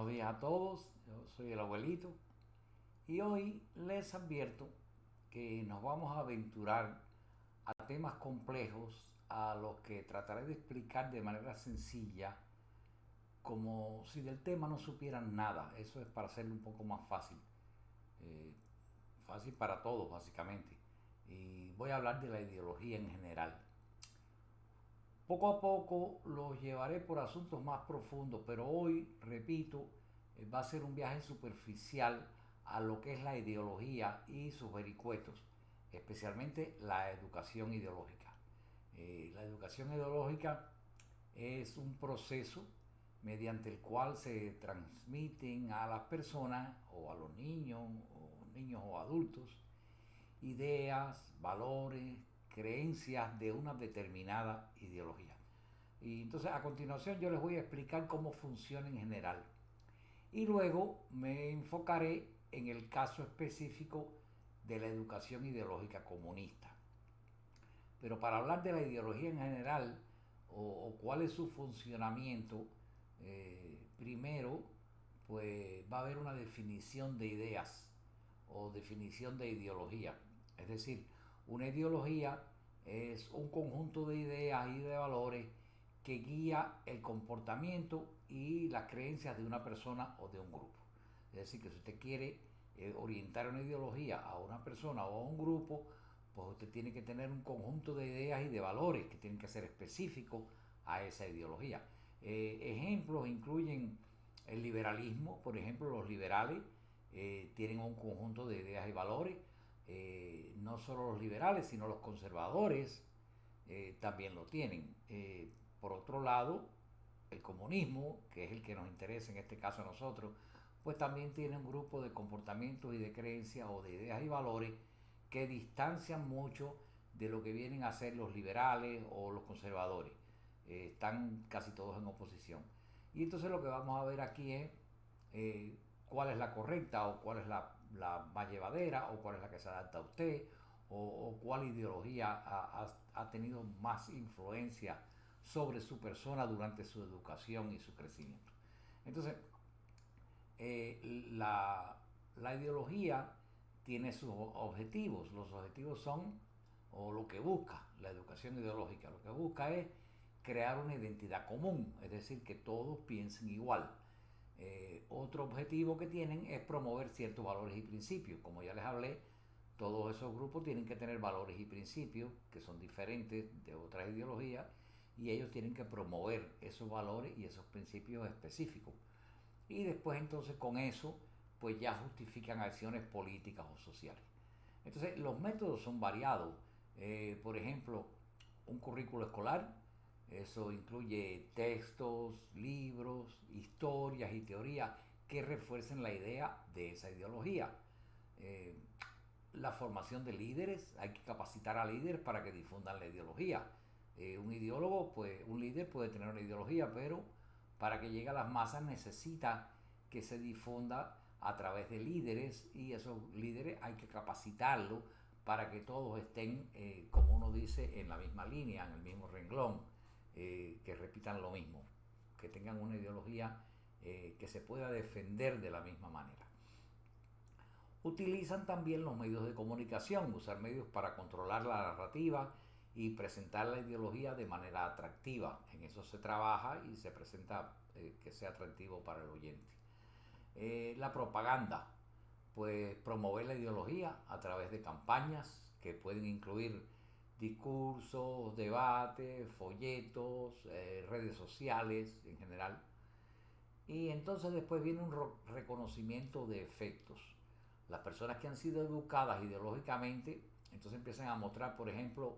días a todos, yo soy el abuelito y hoy les advierto que nos vamos a aventurar a temas complejos a los que trataré de explicar de manera sencilla, como si del tema no supieran nada. Eso es para hacerlo un poco más fácil, eh, fácil para todos básicamente. Y voy a hablar de la ideología en general. Poco a poco los llevaré por asuntos más profundos, pero hoy, repito, va a ser un viaje superficial a lo que es la ideología y sus vericuetos, especialmente la educación ideológica. La educación ideológica es un proceso mediante el cual se transmiten a las personas o a los niños o adultos ideas, valores, creencias de una determinada ideología. Y entonces a continuación yo les voy a explicar cómo funciona en general. Y luego me enfocaré en el caso específico de la educación ideológica comunista. Pero para hablar de la ideología en general o cuál es su funcionamiento, primero pues va a haber una definición de ideas o definición de ideología. Es decir, una ideología es un conjunto de ideas y de valores que guía el comportamiento y las creencias de una persona o de un grupo. Es decir, que si usted quiere orientar una ideología a una persona o a un grupo, pues usted tiene que tener un conjunto de ideas y de valores que tienen que ser específicos a esa ideología. Ejemplos incluyen el liberalismo. Por ejemplo, los liberales tienen un conjunto de ideas y valores. No solo los liberales, sino los conservadores también lo tienen. Por otro lado, el comunismo, que es el que nos interesa en este caso a nosotros, pues también tiene un grupo de comportamientos y de creencias o de ideas y valores que distancian mucho de lo que vienen a ser los liberales o los conservadores. Están casi todos en oposición. Y entonces lo que vamos a ver aquí es cuál es la correcta o cuál es la más llevadera o cuál es la que se adapta a usted o cuál ideología ha tenido más influencia sobre su persona durante su educación y su crecimiento. Entonces, la ideología tiene sus objetivos. Los objetivos son, o lo que busca la educación ideológica, lo que busca es crear una identidad común, es decir, que todos piensen igual. Otro objetivo que tienen es promover ciertos valores y principios. Como ya les hablé, todos esos grupos tienen que tener valores y principios que son diferentes de otras ideologías y ellos tienen que promover esos valores y esos principios específicos. Y después entonces con eso pues ya justifican acciones políticas o sociales. Entonces los métodos son variados. Por ejemplo, un currículo escolar, eso incluye textos, libros, historias y teorías que refuercen la idea de esa ideología. Eh, la formación de líderes, hay que capacitar a líderes para que difundan la ideología. Un ideólogo, pues un líder puede tener una ideología, pero para que llegue a las masas necesita que se difunda a través de líderes y esos líderes hay que capacitarlos para que todos estén, como uno dice, en la misma línea, en el mismo renglón, que repitan lo mismo, que tengan una ideología que se pueda defender de la misma manera. Utilizan también los medios de comunicación, usar medios para controlar la narrativa y presentar la ideología de manera atractiva. En eso se trabaja y se presenta que sea atractivo para el oyente. La propaganda, pues promover la ideología a través de campañas que pueden incluir discursos, debates, folletos, redes sociales en general. Y entonces después viene un reconocimiento de efectos. Las personas que han sido educadas ideológicamente, entonces empiezan a mostrar, por ejemplo,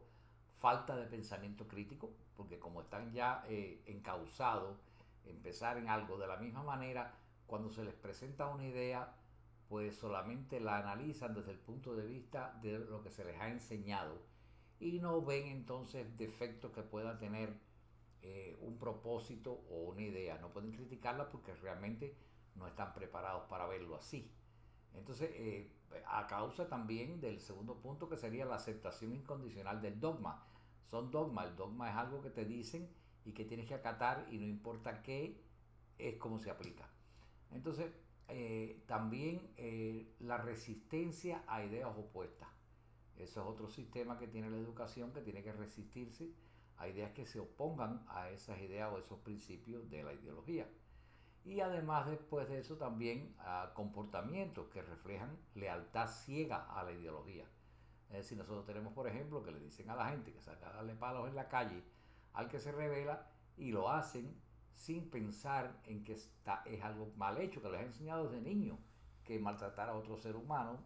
falta de pensamiento crítico, porque como están ya encausados, empezar en algo de la misma manera, cuando se les presenta una idea, pues solamente la analizan desde el punto de vista de lo que se les ha enseñado y no ven entonces defectos que puedan tener un propósito o una idea. No pueden criticarla porque realmente no están preparados para verlo así. Entonces, a causa también del segundo punto que sería la aceptación incondicional del dogma. Son dogmas, el dogma es algo que te dicen y que tienes que acatar y no importa qué, es como se aplica. Entonces, también la resistencia a ideas opuestas. Eso es otro sistema que tiene la educación, que tiene que resistirse a ideas que se opongan a esas ideas o esos principios de la ideología. Y además después de eso también a comportamientos que reflejan lealtad ciega a la ideología. Es decir, nosotros tenemos, por ejemplo, que le dicen a la gente que salga a darle palos en la calle al que se revela y lo hacen sin pensar en que es algo mal hecho, que les ha enseñado desde niño que maltratar a otro ser humano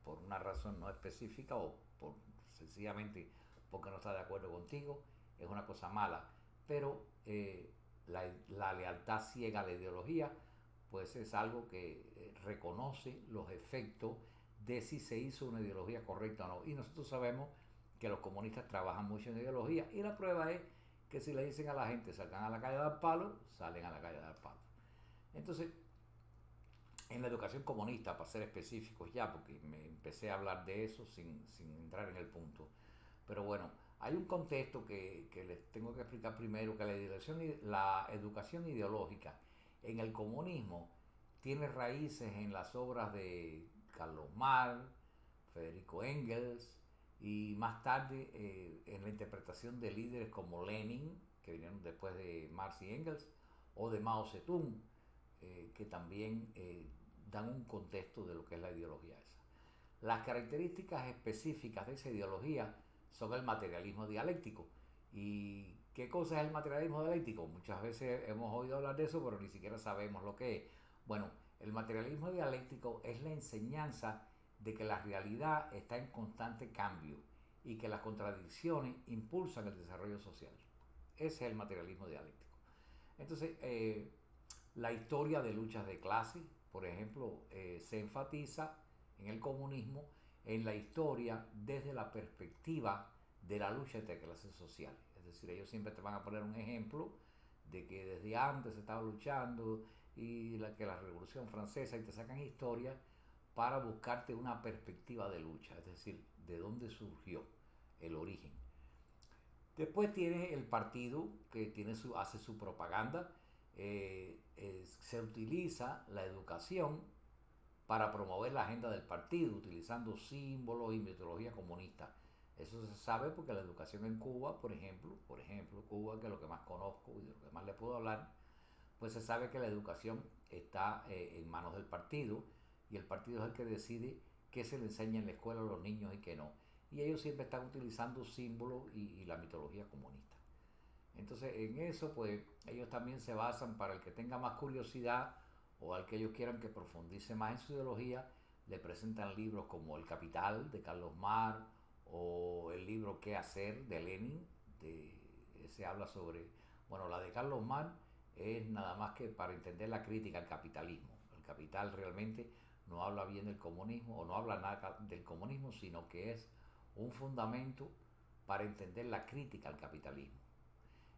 por una razón no específica o por sencillamente porque no está de acuerdo contigo es una cosa mala, pero la lealtad ciega a la ideología pues es algo que reconoce los efectos de si se hizo una ideología correcta o no. Y nosotros sabemos que los comunistas trabajan mucho en ideología y la prueba es que si le dicen a la gente salgan a la calle a dar palo, salen a la calle a dar palo. Entonces, en la educación comunista, para ser específicos ya, porque me empecé a hablar de eso sin entrar en el punto, pero bueno, hay un contexto que les tengo que explicar primero, que la educación ideológica en el comunismo tiene raíces en las obras de Carlos Marx, Federico Engels y más tarde en la interpretación de líderes como Lenin, que vinieron después de Marx y Engels, o de Mao Zedong, que también dan un contexto de lo que es la ideología esa. Las características específicas de esa ideología son el materialismo dialéctico. ¿Y qué cosa es el materialismo dialéctico? Muchas veces hemos oído hablar de eso, pero ni siquiera sabemos lo que es. Bueno, el materialismo dialéctico es la enseñanza de que la realidad está en constante cambio y que las contradicciones impulsan el desarrollo social. Ese es el materialismo dialéctico. Entonces, la historia de luchas de clase, por ejemplo, se enfatiza en el comunismo en la historia desde la perspectiva de la lucha entre clases sociales. Es decir, ellos siempre te van a poner un ejemplo de que desde antes se estaba luchando y que la Revolución Francesa, y te sacan historias para buscarte una perspectiva de lucha, es decir, de dónde surgió el origen. Después tiene el partido que hace su propaganda. Se utiliza la educación para promover la agenda del partido, utilizando símbolos y metodología comunista. Eso se sabe porque la educación en Cuba, por ejemplo, Cuba, que es lo que más conozco y de lo que más le puedo hablar, pues se sabe que la educación está en manos del partido y el partido es el que decide qué se le enseña en la escuela a los niños y qué no. Y ellos siempre están utilizando símbolos y la mitología comunista. Entonces en eso pues ellos también se basan para el que tenga más curiosidad o al que ellos quieran que profundice más en su ideología, le presentan libros como El Capital de Carlos Marx o el libro ¿Qué hacer? De Lenin. Se habla sobre, bueno, la de Carlos Marx es nada más que para entender la crítica al capitalismo. El capital realmente no habla bien del comunismo o no habla nada del comunismo, sino que es un fundamento para entender la crítica al capitalismo.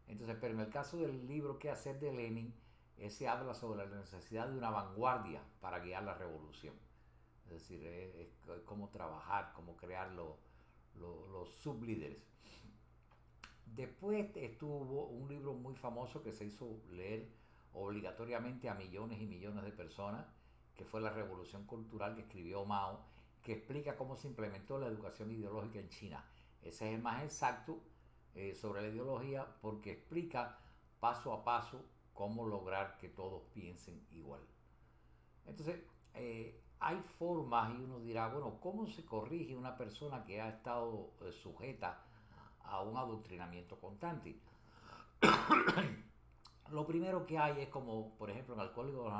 Entonces, pero en el caso del libro ¿Qué hacer? De Lenin, ese habla sobre la necesidad de una vanguardia para guiar la revolución. Es decir, es cómo trabajar, cómo crear los sublíderes. Después estuvo un libro muy famoso que se hizo leer obligatoriamente a millones y millones de personas, que fue La Revolución Cultural, que escribió Mao, que explica cómo se implementó la educación ideológica en China. Ese es el más exacto sobre la ideología porque explica paso a paso cómo lograr que todos piensen igual. Entonces, hay formas y uno dirá, bueno, ¿cómo se corrige una persona que ha estado sujeta a un adoctrinamiento constante? Lo primero que hay es como, por ejemplo, en Alcohólicos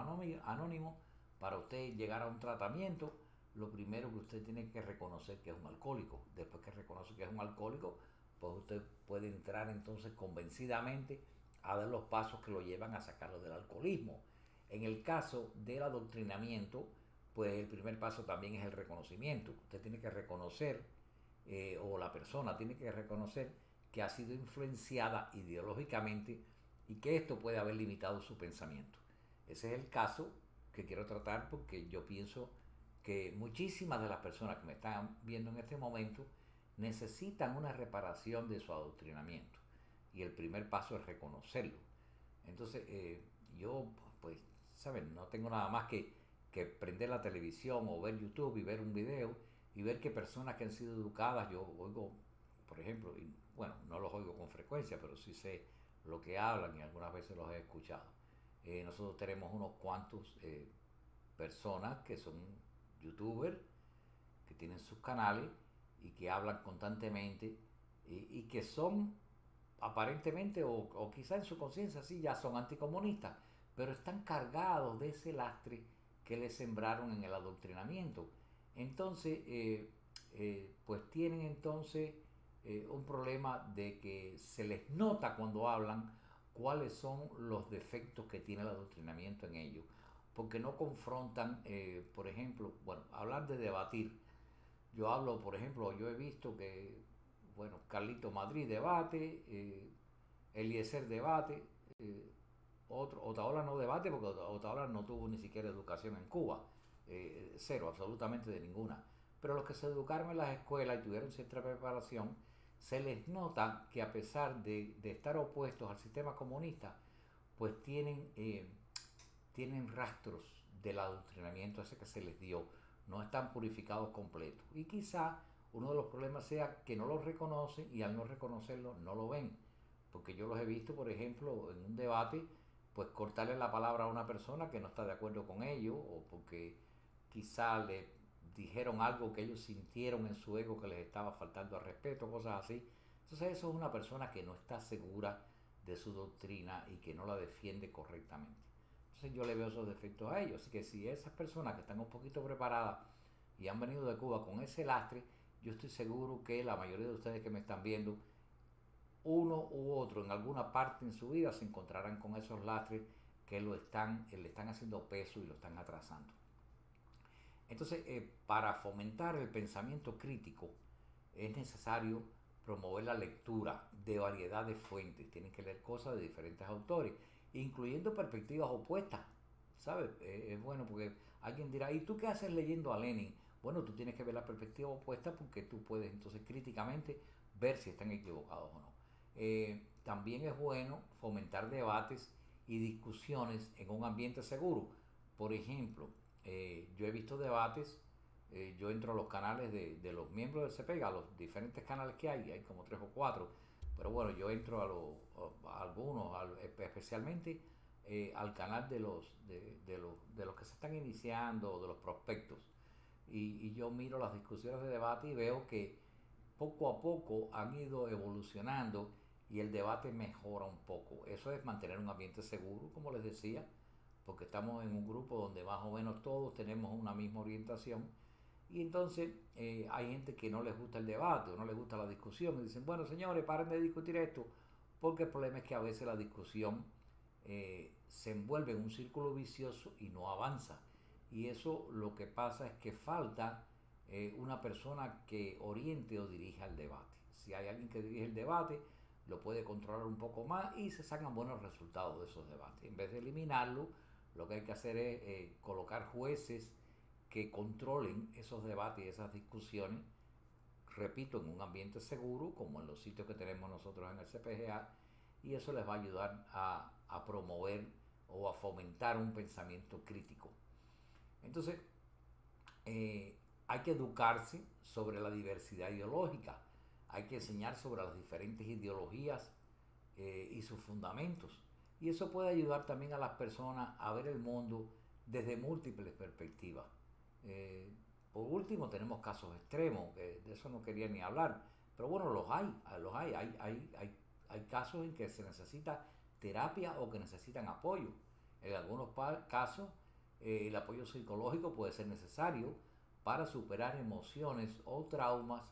Anónimos, para usted llegar a un tratamiento, lo primero que usted tiene que reconocer que es un alcohólico. Después que reconoce que es un alcohólico, pues usted puede entrar entonces convencidamente a dar los pasos que lo llevan a sacarlo del alcoholismo. En el caso del adoctrinamiento, pues el primer paso también es el reconocimiento. Usted tiene que reconocer, o la persona tiene que reconocer que ha sido influenciada ideológicamente y que esto puede haber limitado su pensamiento. Ese es el caso que quiero tratar porque yo pienso que muchísimas de las personas que me están viendo en este momento necesitan una reparación de su adoctrinamiento y el primer paso es reconocerlo. Entonces yo pues ¿sabes? No tengo nada más que prender la televisión o ver YouTube y ver un video y ver que personas que han sido educadas, yo oigo, por ejemplo, y bueno, no los oigo con frecuencia, pero sí sé lo que hablan y algunas veces los he escuchado. Nosotros tenemos unos cuantos personas que son youtubers, que tienen sus canales y que hablan constantemente y que son aparentemente o quizá en su conciencia sí ya son anticomunistas, pero están cargados de ese lastre que les sembraron en el adoctrinamiento. Entonces, pues tienen entonces un problema de que se les nota cuando hablan cuáles son los defectos que tiene el adoctrinamiento en ellos, porque no confrontan, por ejemplo, bueno, hablar de debatir. Yo hablo, por ejemplo, yo he visto que, bueno, Carlito Madrid debate, Eliezer debate, Otaola no debate porque Otaola no tuvo ni siquiera educación en Cuba, cero, absolutamente de ninguna. Pero los que se educaron en las escuelas y tuvieron cierta preparación, se les nota que a pesar de estar opuestos al sistema comunista, pues tienen rastros del adoctrinamiento ese que se les dio, no están purificados completos. Y quizá uno de los problemas sea que no lo reconocen y al no reconocerlo no lo ven. Porque yo los he visto, por ejemplo, en un debate, pues cortarle la palabra a una persona que no está de acuerdo con ello o porque quizá le dijeron algo que ellos sintieron en su ego que les estaba faltando al respeto, cosas así. Entonces eso es una persona que no está segura de su doctrina y que no la defiende correctamente. Entonces yo le veo esos defectos a ellos. Así que si esas personas que están un poquito preparadas y han venido de Cuba con ese lastre, yo estoy seguro que la mayoría de ustedes que me están viendo, uno u otro en alguna parte en su vida se encontrarán con esos lastres que le están haciendo peso y lo están atrasando. Entonces, para fomentar el pensamiento crítico es necesario promover la lectura de variedad de fuentes. Tienen que leer cosas de diferentes autores, incluyendo perspectivas opuestas. ¿Sabes? Es bueno porque alguien dirá, ¿y tú qué haces leyendo a Lenin? Bueno, tú tienes que ver la perspectiva opuesta porque tú puedes entonces críticamente ver si están equivocados o no. También es bueno fomentar debates y discusiones en un ambiente seguro. Por ejemplo, yo he visto debates, yo entro a los canales de los miembros del CPEG, a los diferentes canales que hay como tres o cuatro, pero bueno, yo entro a algunos, especialmente al canal de los que se están iniciando, de los prospectos, y yo miro las discusiones de debate y veo que poco a poco han ido evolucionando y el debate mejora un poco. Eso es mantener un ambiente seguro, como les decía, porque estamos en un grupo donde más o menos todos tenemos una misma orientación y entonces hay gente que no les gusta el debate o no les gusta la discusión y dicen, bueno señores, paren de discutir esto, porque el problema es que a veces la discusión se envuelve en un círculo vicioso y no avanza. Y eso lo que pasa es que falta una persona que oriente o dirija el debate. Si hay alguien que dirige el debate, lo puede controlar un poco más y se sacan buenos resultados de esos debates. En vez de eliminarlo, lo que hay que hacer es colocar jueces que controlen esos debates y esas discusiones, repito, en un ambiente seguro, como en los sitios que tenemos nosotros en el CPGA, y eso les va a ayudar a promover o a fomentar un pensamiento crítico. Entonces, hay que educarse sobre la diversidad ideológica, hay que enseñar sobre las diferentes ideologías y sus fundamentos. Y eso puede ayudar también a las personas a ver el mundo desde múltiples perspectivas. Por último, tenemos casos extremos, que de eso no quería ni hablar, pero bueno, hay casos en que se necesita terapia o que necesitan apoyo. En algunos casos, el apoyo psicológico puede ser necesario para superar emociones o traumas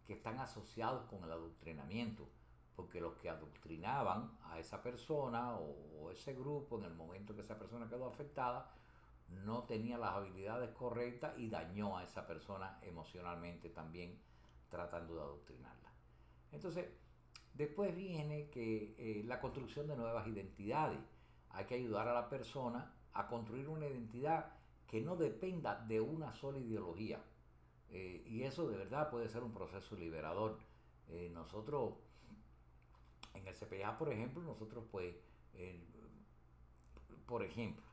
que están asociados con el adoctrinamiento, porque los que adoctrinaban a esa persona o ese grupo en el momento que esa persona quedó afectada no tenía las habilidades correctas y dañó a esa persona emocionalmente también tratando de adoctrinarla. Entonces, después viene que la construcción de nuevas identidades. Hay que ayudar a la persona a construir una identidad que no dependa de una sola ideología. Y eso de verdad puede ser un proceso liberador. Nosotros, en el CPA, por ejemplo, nosotros pues, por ejemplo,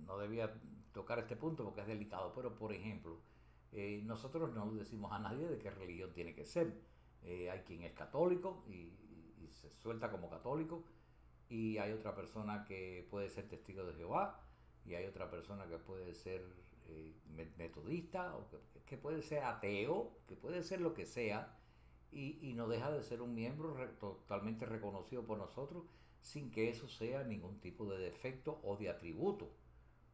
no debía tocar este punto porque es delicado, pero por ejemplo, nosotros no le decimos a nadie de qué religión tiene que ser. Hay quien es católico y se suelta como católico, y hay otra persona que puede ser testigo de Jehová, y hay otra persona que puede ser metodista, o que puede ser ateo, que puede ser lo que sea, y no deja de ser un miembro totalmente reconocido por nosotros, sin que eso sea ningún tipo de defecto o de atributo.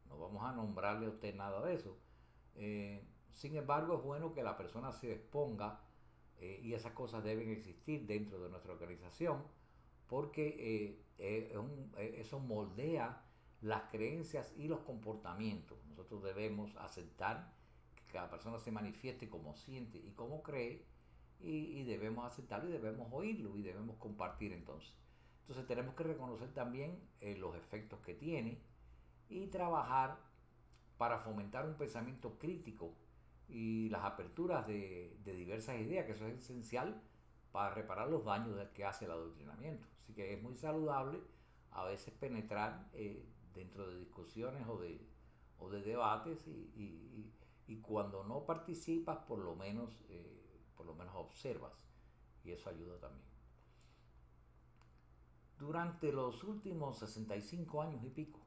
No vamos a nombrarle a usted nada de eso. Sin embargo, es bueno que la persona se exponga, y esas cosas deben existir dentro de nuestra organización, porque eso moldea las creencias y los comportamientos. Nosotros debemos aceptar que cada persona se manifieste como siente y como cree, y debemos aceptarlo y debemos oírlo y debemos compartir entonces. Entonces tenemos que reconocer también los efectos que tiene y trabajar para fomentar un pensamiento crítico y las aperturas de diversas ideas, que eso es esencial para reparar los daños que hace el adoctrinamiento. Así que es muy saludable a veces penetrar dentro de discusiones o de debates, y cuando no participas por lo menos observas, y eso ayuda también. Durante los últimos 65 años y pico,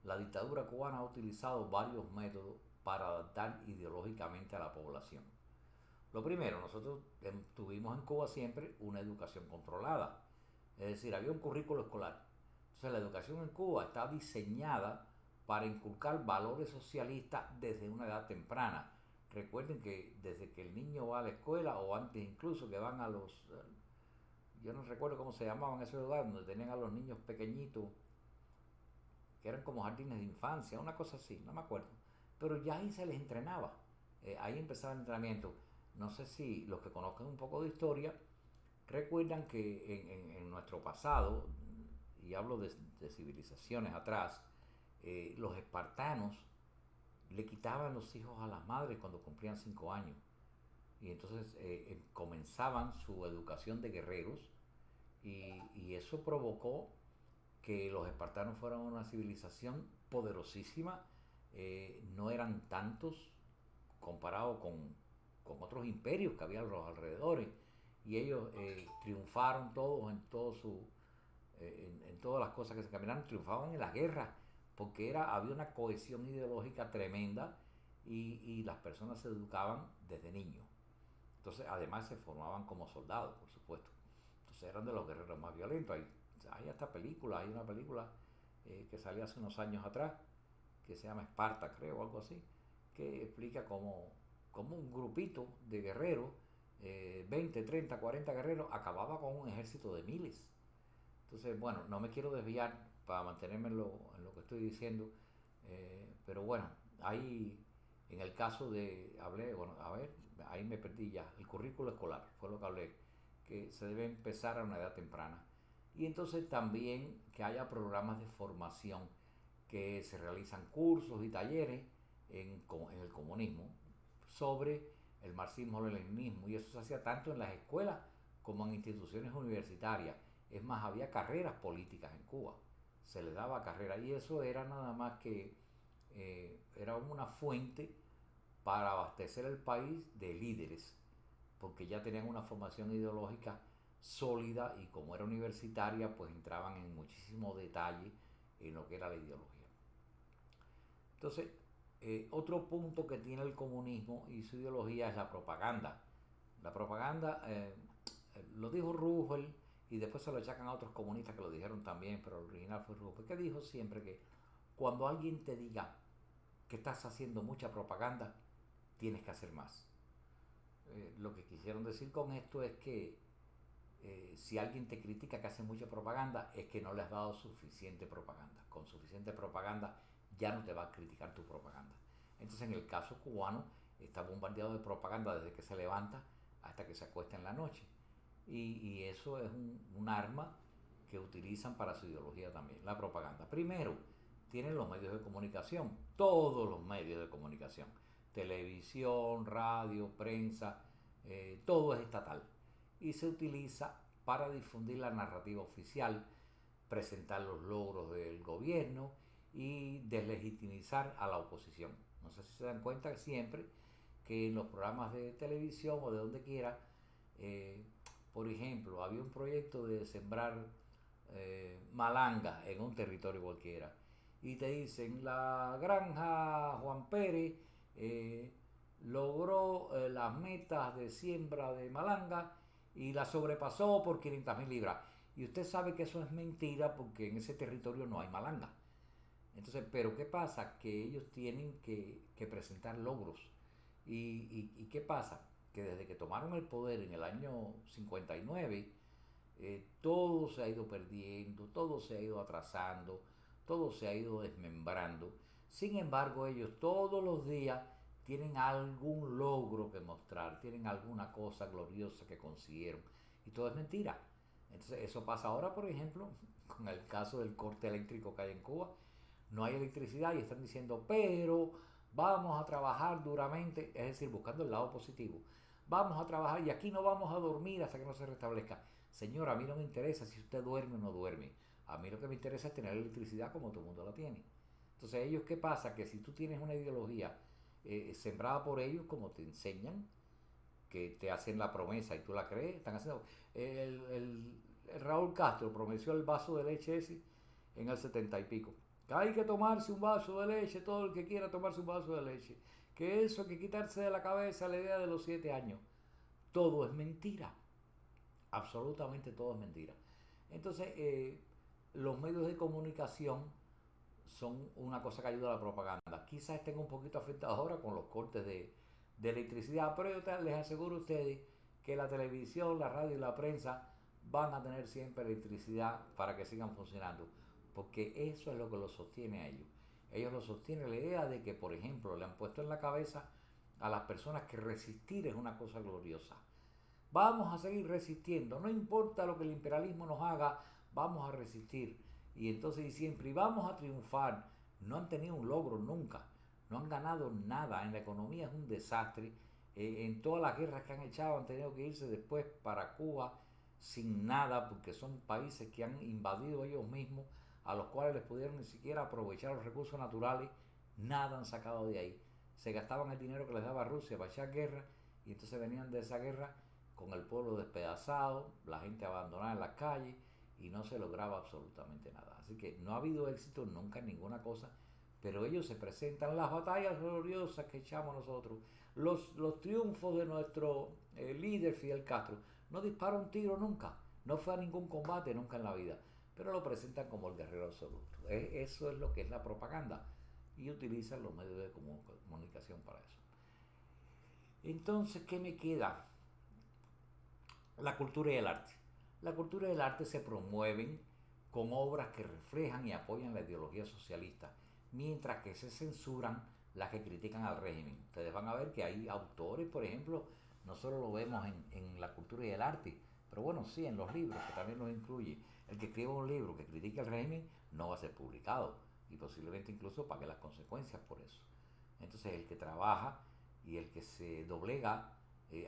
la dictadura cubana ha utilizado varios métodos para adaptar ideológicamente a la población. Lo primero, nosotros tuvimos en Cuba siempre una educación controlada, es decir, había un currículo escolar. Entonces la educación en Cuba está diseñada para inculcar valores socialistas desde una edad temprana. Recuerden que desde que el niño va a la escuela, o antes incluso, que van a los, yo no recuerdo cómo se llamaban esos lugares donde tenían a los niños pequeñitos, que eran como jardines de infancia, una cosa así, no me acuerdo. Pero ya ahí se les entrenaba, ahí empezaba el entrenamiento. No sé si los que conozcan un poco de historia recuerdan que en nuestro pasado, y hablo de civilizaciones atrás, los espartanos le quitaban los hijos a las madres cuando cumplían 5 años. Y entonces comenzaban su educación de guerreros, y eso provocó que los espartanos fueran una civilización poderosísima. No eran tantos comparado con otros imperios que había a los alrededores, y ellos triunfaron todos en todas las cosas que se caminaron, triunfaban en las guerras, porque había una cohesión ideológica tremenda, y las personas se educaban desde niños. Entonces, además se formaban como soldados, por supuesto. Entonces eran de los guerreros más violentos. Hay hasta películas, hay una película que salió hace unos años atrás, que se llama Esparta, creo, o algo así, que explica cómo un grupito de guerreros, 20, 30, 40 guerreros, acababa con un ejército de miles. Entonces, bueno, no me quiero desviar para mantenerme en lo que estoy diciendo, pero bueno, ahí en el caso ahí me perdí ya, el currículo escolar fue lo que hablé, que se debe empezar a una edad temprana. Y entonces también que haya programas de formación, que se realizan cursos y talleres en el comunismo sobre el marxismo-leninismo, y eso se hacía tanto en las escuelas como en instituciones universitarias. Es más, había carreras políticas en Cuba, se le daba carrera, y eso era nada más que era una fuente para abastecer el país de líderes, porque ya tenían una formación ideológica sólida, y como era universitaria, pues entraban en muchísimo detalle en lo que era la ideología. Entonces, otro punto que tiene el comunismo y su ideología es la propaganda. La propaganda, lo dijo Roosevelt, y después se lo achacan a otros comunistas que lo dijeron también, pero el original fue Roosevelt, que dijo siempre que cuando alguien te diga que estás haciendo mucha propaganda, tienes que hacer más. Lo que quisieron decir con esto es que si alguien te critica que hace mucha propaganda, es que no le has dado suficiente propaganda. Con suficiente propaganda ya no te va a criticar tu propaganda. Entonces, en el caso cubano, está bombardeado de propaganda desde que se levanta hasta que se acuesta en la noche. Y eso es un arma que utilizan para su ideología también, la propaganda. Primero, tienen los medios de comunicación, todos los medios de comunicación, televisión, radio, prensa, todo es estatal, y se utiliza para difundir la narrativa oficial, presentar los logros del gobierno, y deslegitimizar a la oposición. No sé si se dan cuenta que siempre que en los programas de televisión o de donde quiera, eh, por ejemplo, había un proyecto de sembrar malanga en un territorio cualquiera y te dicen la granja Juan Pérez eh, logró las metas de siembra de malanga y la sobrepasó por 500.000 libras. Y usted sabe que eso es mentira porque en ese territorio no hay malanga. Entonces, pero ¿qué pasa? Que ellos tienen que presentar logros. ¿Y qué pasa? Que desde que tomaron el poder en el año 59, todo se ha ido perdiendo, todo se ha ido atrasando, todo se ha ido desmembrando. Sin embargo, ellos todos los días tienen algún logro que mostrar, tienen alguna cosa gloriosa que consiguieron. Y todo es mentira. Entonces, eso pasa ahora, por ejemplo, con el caso del corte eléctrico que hay en Cuba. No hay electricidad y están diciendo, pero vamos a trabajar duramente, es decir, buscando el lado positivo. Vamos a trabajar y aquí no vamos a dormir hasta que no se restablezca. Señora, a mí no me interesa si usted duerme o no duerme. A mí lo que me interesa es tener electricidad como todo el mundo la tiene. Entonces, ellos, ¿qué pasa? Que si tú tienes una ideología sembrada por ellos, como te enseñan, que te hacen la promesa y tú la crees, están haciendo... El Raúl Castro prometió el vaso de leche ese en el 70 y pico. Que hay que tomarse un vaso de leche, todo el que quiera tomarse un vaso de leche. Que eso hay que quitarse de la cabeza la idea de los 7 años. Todo es mentira. Absolutamente todo es mentira. Entonces, los medios de comunicación son una cosa que ayuda a la propaganda. Quizás estén un poquito afectados ahora con los cortes de electricidad, pero yo les aseguro a ustedes que la televisión, la radio y la prensa van a tener siempre electricidad para que sigan funcionando, porque eso es lo que los sostiene a ellos. Ellos lo sostienen la idea de que, por ejemplo, le han puesto en la cabeza a las personas que resistir es una cosa gloriosa. Vamos a seguir resistiendo, no importa lo que el imperialismo nos haga, vamos a resistir. Y entonces y siempre, y vamos a triunfar. No han tenido un logro nunca, no han ganado nada, en la economía es un desastre. En todas las guerras que han echado han tenido que irse después para Cuba sin nada, porque son países que han invadido ellos mismos, a los cuales les pudieron ni siquiera aprovechar los recursos naturales, nada han sacado de ahí. Se gastaban el dinero que les daba Rusia para echar guerra, y entonces venían de esa guerra con el pueblo despedazado, la gente abandonada en las calles, y no se lograba absolutamente nada. Así que no ha habido éxito nunca en ninguna cosa, pero ellos se presentan las batallas gloriosas que echamos nosotros, los triunfos de nuestro líder Fidel Castro. No dispara un tiro nunca, no fue a ningún combate nunca en la vida, pero lo presentan como el guerrero absoluto. Eso es lo que es la propaganda y utilizan los medios de comunicación para eso. Entonces, ¿qué me queda? La cultura y el arte. La cultura y el arte se promueven con obras que reflejan y apoyan la ideología socialista, mientras que se censuran las que critican al régimen. Ustedes van a ver que hay autores, por ejemplo, no solo lo vemos en la cultura y el arte, pero bueno, sí, en los libros, que también los incluye. El que escriba un libro que critique al régimen no va a ser publicado y posiblemente incluso pague las consecuencias por eso. Entonces, el que trabaja y el que se doblega,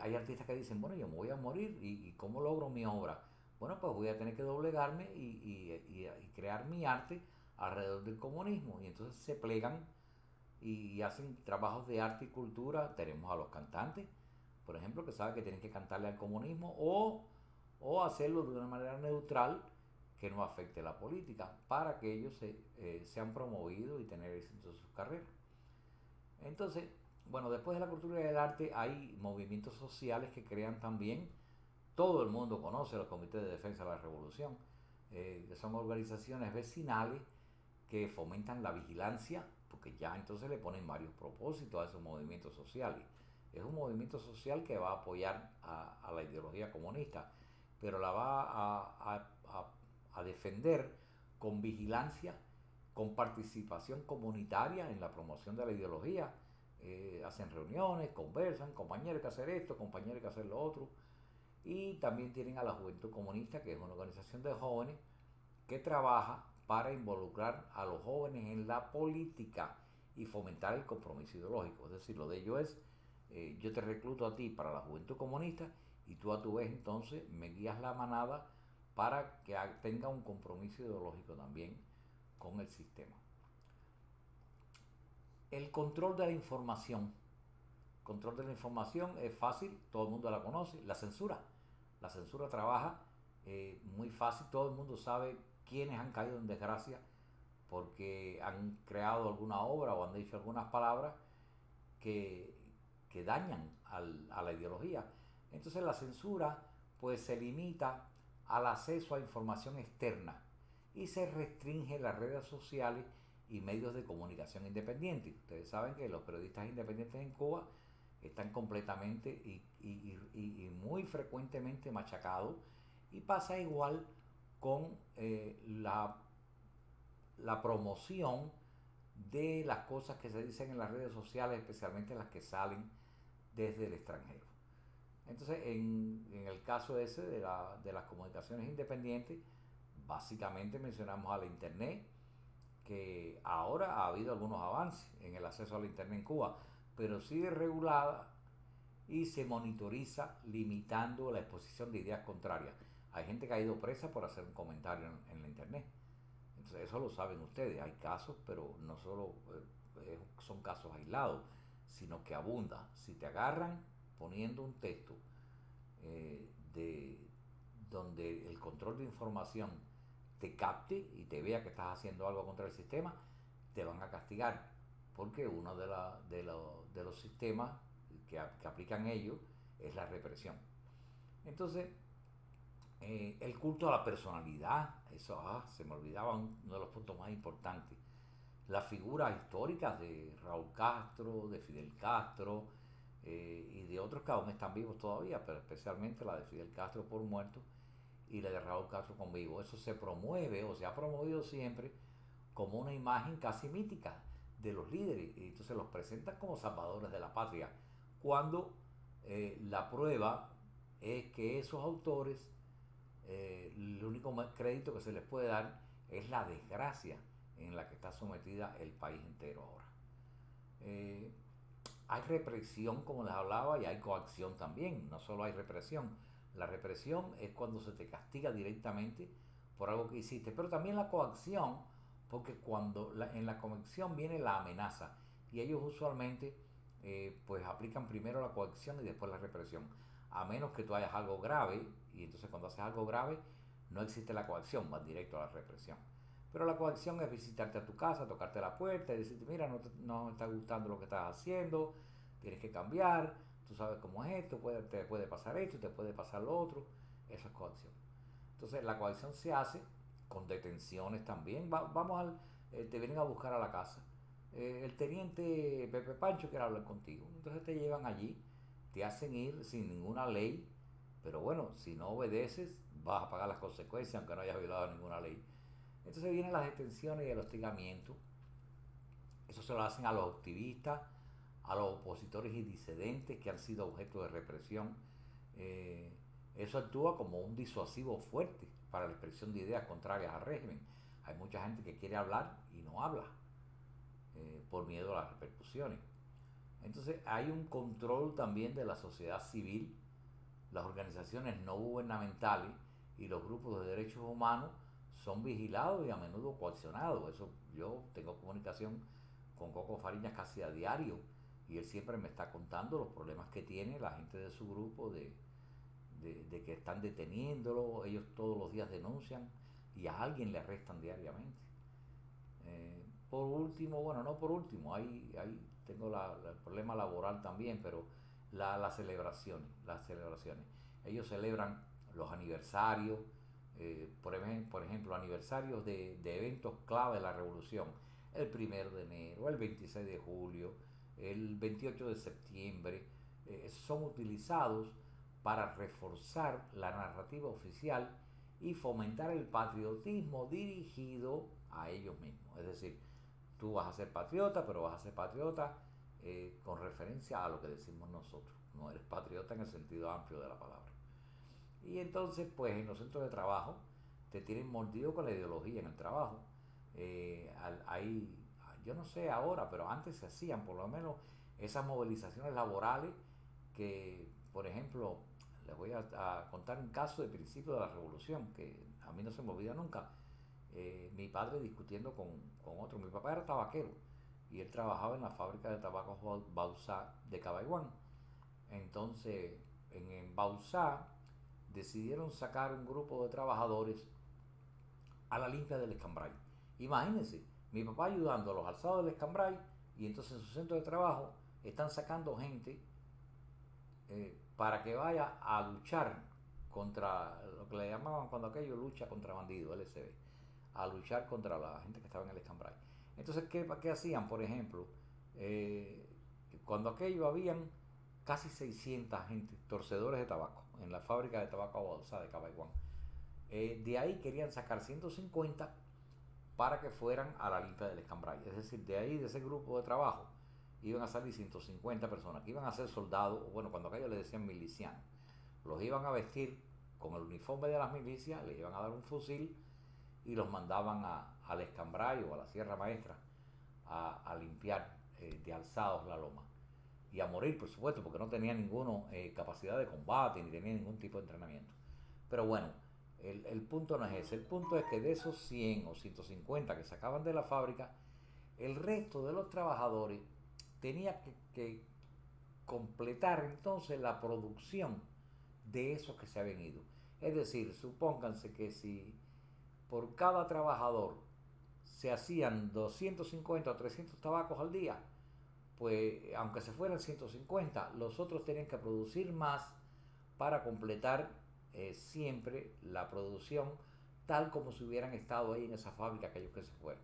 hay artistas que dicen, bueno, yo me voy a morir y ¿cómo logro mi obra? Bueno, pues voy a tener que doblegarme y crear mi arte alrededor del comunismo. Y entonces se plegan y hacen trabajos de arte y cultura. Tenemos a los cantantes, por ejemplo, que saben que tienen que cantarle al comunismo o hacerlo de una manera neutral que no afecte la política para que ellos sean promovidos y tener éxito en sus carreras. Entonces, bueno, después de la cultura y del arte hay movimientos sociales que crean también. Todo el mundo conoce los comités de defensa de la revolución, que son organizaciones vecinales que fomentan la vigilancia, porque ya entonces le ponen varios propósitos a esos movimientos sociales. Es un movimiento social que va a apoyar a la ideología comunista, pero la va a defender con vigilancia, con participación comunitaria en la promoción de la ideología. Hacen reuniones, conversan, compañeros hay que hacer esto, compañeros hay que hacer lo otro. Y también tienen a la Juventud Comunista, que es una organización de jóvenes que trabaja para involucrar a los jóvenes en la política y fomentar el compromiso ideológico. Es decir, lo de ello es, yo te recluto a ti para la Juventud Comunista y tú a tu vez entonces me guías la manada para que tenga un compromiso ideológico también con el sistema. El control de la información. Control de la información es fácil, todo el mundo la conoce. La censura. La censura trabaja muy fácil, todo el mundo sabe quiénes han caído en desgracia porque han creado alguna obra o han dicho algunas palabras que, que dañan a la ideología. Entonces la censura pues se limita al acceso a información externa y se restringe las redes sociales y medios de comunicación independientes. Ustedes saben que los periodistas independientes en Cuba están completamente y muy frecuentemente machacados, y pasa igual con la promoción de las cosas que se dicen en las redes sociales, especialmente las que salen desde el extranjero. Entonces, en el caso ese de las comunicaciones independientes, básicamente mencionamos a la Internet, que ahora ha habido algunos avances en el acceso a la Internet en Cuba, pero sigue regulada y se monitoriza limitando la exposición de ideas contrarias. Hay gente que ha ido presa por hacer un comentario en la Internet. Entonces, eso lo saben ustedes. Hay casos, pero no solo son casos aislados, sino que abunda. Si te agarran poniendo un texto de donde el control de información te capte y te vea que estás haciendo algo contra el sistema, te van a castigar, porque uno de los sistemas que aplican ellos es la represión. Entonces, el culto a la personalidad, eso se me olvidaba uno de los puntos más importantes. Las figuras históricas de Raúl Castro, de Fidel Castro y de otros que aún están vivos todavía, pero especialmente la de Fidel Castro por muerto y la de Raúl Castro con vivo. Eso se promueve o se ha promovido siempre como una imagen casi mítica de los líderes, y entonces los presentan como salvadores de la patria, cuando la prueba es que esos autores, el único crédito que se les puede dar es la desgracia en la que está sometida el país entero ahora. Eh, Hay represión, como les hablaba, y hay coacción también. No solo hay represión. La represión es cuando se te castiga directamente por algo que hiciste, pero también la coacción, porque en la coacción viene la amenaza, y ellos usualmente pues aplican primero la coacción y después la represión, a menos que tú hayas algo grave, y entonces cuando haces algo grave no existe la coacción, vas directo a la represión. Pero la coacción es visitarte a tu casa, tocarte la puerta y decirte, mira, no me está gustando lo que estás haciendo, tienes que cambiar, tú sabes cómo es esto, te puede pasar esto, te puede pasar lo otro. Eso es coacción. Entonces la coacción se hace con detenciones también. Te vienen a buscar a la casa. El teniente Pepe Pancho quiere hablar contigo. Entonces te llevan allí, te hacen ir sin ninguna ley, pero bueno, si no obedeces vas a pagar las consecuencias aunque no hayas violado ninguna ley. Entonces vienen las detenciones y el hostigamiento. Eso se lo hacen a los activistas, a los opositores y disidentes que han sido objeto de represión. Eh, Eso actúa como un disuasivo fuerte para la expresión de ideas contrarias al régimen. Hay mucha gente que quiere hablar y no habla por miedo a las repercusiones. Entonces hay un control también de la sociedad civil, las organizaciones no gubernamentales y los grupos de derechos humanos son vigilados y a menudo coaccionados. Eso, yo tengo comunicación con Coco Fariñas casi a diario, y él siempre me está contando los problemas que tiene la gente de su grupo, de que están deteniéndolo, ellos todos los días denuncian y a alguien le arrestan diariamente. Por último, bueno, no por último, tengo el problema laboral también, pero las celebraciones. Ellos celebran los aniversarios, por ejemplo, aniversarios de eventos clave de la revolución, el 1 de enero, el 26 de julio, el 28 de septiembre, son utilizados para reforzar la narrativa oficial y fomentar el patriotismo dirigido a ellos mismos. Es decir, tú vas a ser patriota, pero vas a ser patriota con referencia a lo que decimos nosotros. No eres patriota en el sentido amplio de la palabra. Y entonces, pues en los centros de trabajo te tienen mordido con la ideología en el trabajo. Hay, yo no sé ahora, pero antes se hacían por lo menos esas movilizaciones laborales que, por ejemplo, les voy a contar un caso de principio de la revolución que a mí no se me olvida nunca. Mi padre discutiendo con otro, mi papá era tabaquero, y él trabajaba en la fábrica de tabaco Bausá de Cabaiguán. Entonces, en Bausá decidieron sacar un grupo de trabajadores a la limpia del Escambray. Imagínense, mi papá ayudando a los alzados del Escambray y entonces en su centro de trabajo están sacando gente para que vaya a luchar contra lo que le llamaban cuando aquello lucha contra bandidos, LSB, a luchar contra la gente que estaba en el Escambray. Entonces, ¿qué hacían? Por ejemplo, eh, cuando aquello habían casi 600 gente, torcedores de tabaco, en la fábrica de tabaco Bausá de Cabaiguán. De ahí querían sacar 150 para que fueran a la limpia del Escambray. Es decir, de ahí, de ese grupo de trabajo, iban a salir 150 personas que iban a ser soldados, o bueno, cuando aquellos le decían milicianos. Los iban a vestir con el uniforme de las milicias, les iban a dar un fusil y los mandaban al Escambray o a la Sierra Maestra a limpiar de alzados la loma. Y a morir, por supuesto, porque no tenía ninguna capacidad de combate ni tenía ningún tipo de entrenamiento. Pero bueno, el punto no es ese. El punto es que de esos 100 o 150 que sacaban de la fábrica, el resto de los trabajadores tenía que completar entonces la producción de esos que se habían ido. Es decir, supónganse que si por cada trabajador se hacían 250 o 300 tabacos al día, pues aunque se fueran 150, los otros tenían que producir más para completar siempre la producción tal como si hubieran estado ahí en esa fábrica aquellos que se fueron.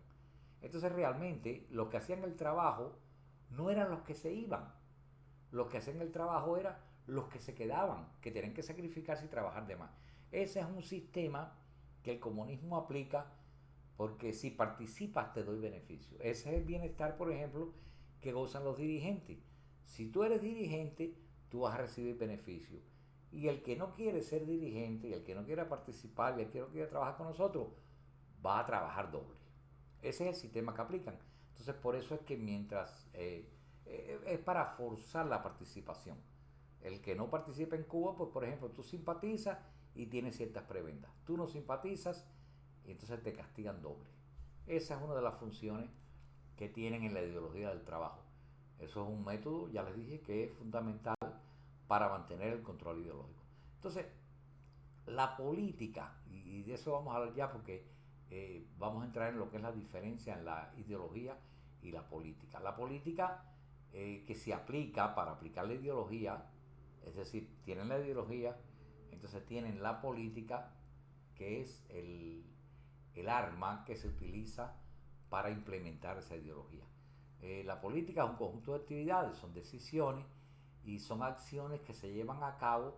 Entonces realmente los que hacían el trabajo no eran los que se iban, los que hacían el trabajo eran los que se quedaban, que tenían que sacrificarse y trabajar de más. Ese es un sistema que el comunismo aplica porque si participas te doy beneficio. Ese es el bienestar, por ejemplo, que gozan los dirigentes. Si tú eres dirigente, tú vas a recibir beneficio. Y el que no quiere ser dirigente, y el que no quiera participar, y el que no quiere trabajar con nosotros, va a trabajar doble. Ese es el sistema que aplican. Entonces, por eso es que mientras es para forzar la participación. El que no participa en Cuba, pues por ejemplo, tú simpatizas y tienes ciertas prebendas. Tú no simpatizas y entonces te castigan doble. Esa es una de las funciones que tienen en la ideología del trabajo. Eso es un método, ya les dije, que es fundamental para mantener el control ideológico. Entonces, la política, y de eso vamos a hablar ya porque vamos a entrar en lo que es la diferencia en la ideología y la política. La política que se aplica para aplicar la ideología, es decir, tienen la ideología, entonces tienen la política, que es el arma que se utiliza para implementar esa ideología. La política es un conjunto de actividades, son decisiones y son acciones que se llevan a cabo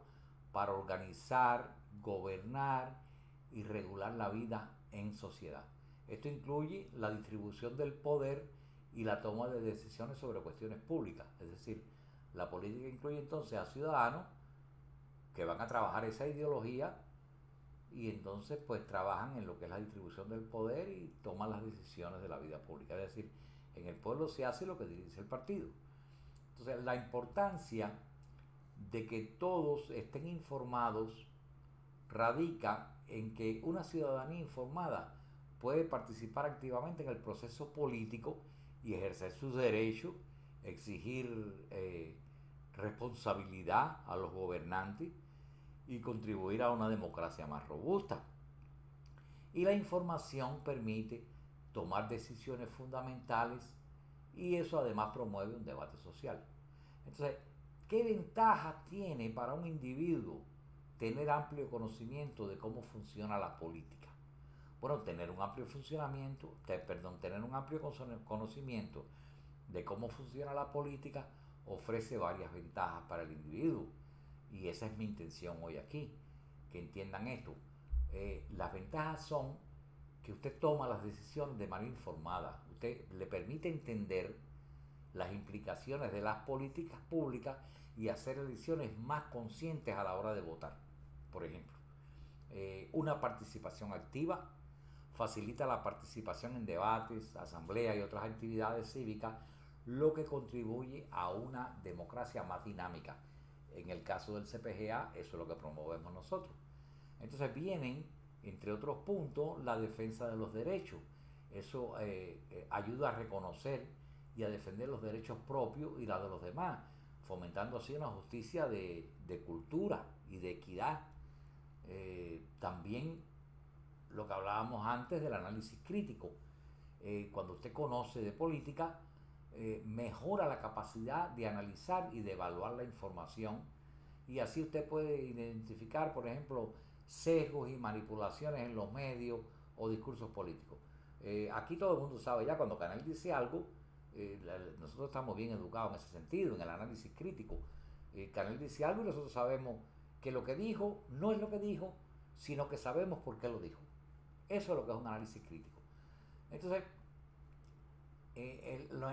para organizar, gobernar y regular la vida en sociedad. Esto incluye la distribución del poder y la toma de decisiones sobre cuestiones públicas. Es decir, la política incluye entonces a ciudadanos que van a trabajar esa ideología y entonces pues trabajan en lo que es la distribución del poder y toman las decisiones de la vida pública. Es decir, en el pueblo se hace lo que dice el partido. Entonces, la importancia de que todos estén informados radica en que una ciudadanía informada puede participar activamente en el proceso político y ejercer sus derechos, exigir responsabilidad a los gobernantes y contribuir a una democracia más robusta. Y la información permite tomar decisiones fundamentales y eso además promueve un debate social. Entonces, ¿qué ventaja tiene para un individuo tener amplio conocimiento de cómo funciona la política? Bueno, tener un amplio tener un amplio conocimiento de cómo funciona la política ofrece varias ventajas para el individuo. Y esa es mi intención hoy aquí, que entiendan esto. Las ventajas son que usted toma las decisiones de manera informada. Usted le permite entender las implicaciones de las políticas públicas y hacer elecciones más conscientes a la hora de votar. Por ejemplo, una participación activa facilita la participación en debates, asambleas y otras actividades cívicas, lo que contribuye a una democracia más dinámica. En el caso del CPGA, eso es lo que promovemos nosotros. Entonces vienen, entre otros puntos, la defensa de los derechos. Eso ayuda a reconocer y a defender los derechos propios y los de los demás, fomentando así una justicia de cultura y de equidad. También lo que hablábamos antes del análisis crítico. Cuando usted conoce de política, mejora la capacidad de analizar y de evaluar la información, y así usted puede identificar, por ejemplo, sesgos y manipulaciones en los medios o discursos políticos. Aquí todo el mundo sabe ya cuando Canel dice algo, nosotros estamos bien educados en ese sentido, en el análisis crítico. Canel dice algo y nosotros sabemos que lo que dijo no es lo que dijo, sino que sabemos por qué lo dijo. Eso es lo que es un análisis crítico. Entonces,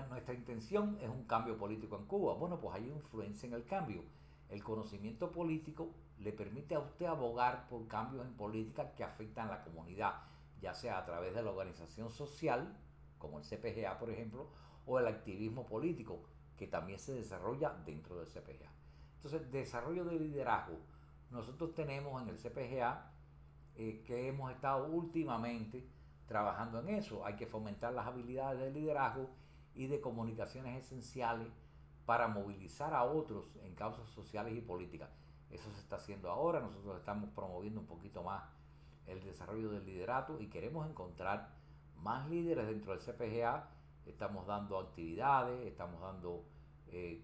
nuestra intención es un cambio político en Cuba. Bueno, pues hay influencia en el cambio. El conocimiento político le permite a usted abogar por cambios en política que afectan a la comunidad, ya sea a través de la organización social, como el CPGA, por ejemplo, o el activismo político, que también se desarrolla dentro del CPGA. Entonces, desarrollo de liderazgo. Nosotros tenemos en el CPGA que hemos estado últimamente trabajando en eso. Hay que fomentar las habilidades de liderazgo y de comunicaciones esenciales para movilizar a otros en causas sociales y políticas. Eso se está haciendo ahora. Nosotros estamos promoviendo un poquito más el desarrollo del liderato y queremos encontrar más líderes dentro del CPGA. Estamos dando actividades, estamos dando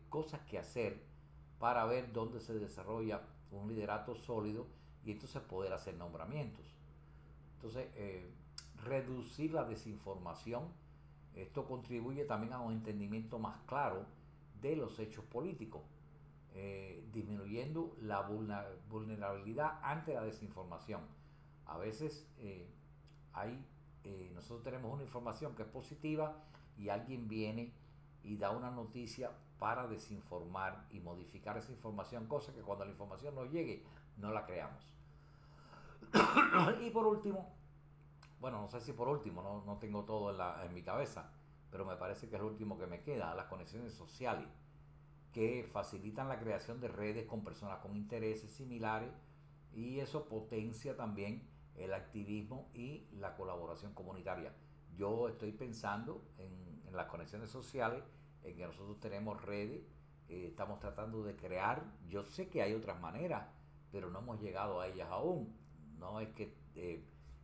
cosas que hacer para ver dónde se desarrolla un liderato sólido y entonces poder hacer nombramientos. Entonces, reducir la desinformación. Esto contribuye también a un entendimiento más claro de los hechos políticos, disminuyendo la vulnerabilidad ante la desinformación. A veces nosotros tenemos una información que es positiva y alguien viene y da una noticia para desinformar y modificar esa información, cosa que cuando la información nos llegue no la creamos. Y por último, bueno, no sé si por último, no tengo todo en mi cabeza, pero me parece que es lo último que me queda, las conexiones sociales, que facilitan la creación de redes con personas con intereses similares, y eso potencia también el activismo y la colaboración comunitaria. Yo estoy pensando en las conexiones sociales, en que nosotros tenemos redes, estamos tratando de crear. Yo sé que hay otras maneras, pero no hemos llegado a ellas aún. No es que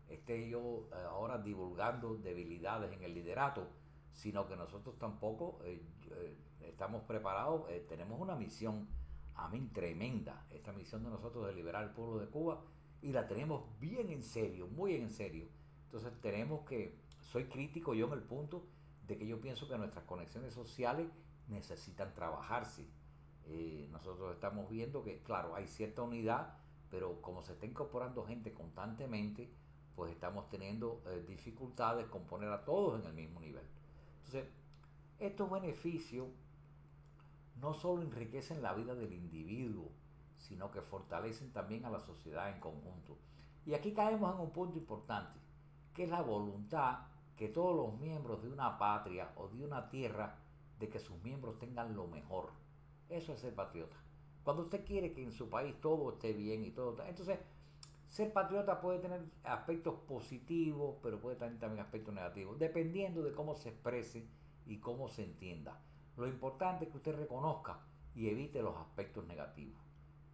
esté yo ahora divulgando debilidades en el liderato, sino que nosotros tampoco estamos preparados. Tenemos una misión, a mí, tremenda, esta misión de nosotros de liberar al pueblo de Cuba, y la tenemos bien en serio, muy en serio. Entonces soy crítico yo en el punto de que yo pienso que nuestras conexiones sociales necesitan trabajarse. Nosotros estamos viendo que, claro, hay cierta unidad, pero como se está incorporando gente constantemente, pues estamos teniendo dificultades con poner a todos en el mismo nivel. Entonces, estos beneficios no solo enriquecen la vida del individuo, sino que fortalecen también a la sociedad en conjunto. Y aquí caemos en un punto importante, que es la voluntad que todos los miembros de una patria o de una tierra, de que sus miembros tengan lo mejor. Eso es ser patriota. Cuando usted quiere que en su país todo esté bien y todo, entonces ser patriota puede tener aspectos positivos, pero puede tener también aspectos negativos, dependiendo de cómo se exprese y cómo se entienda. Lo importante es que usted reconozca y evite los aspectos negativos.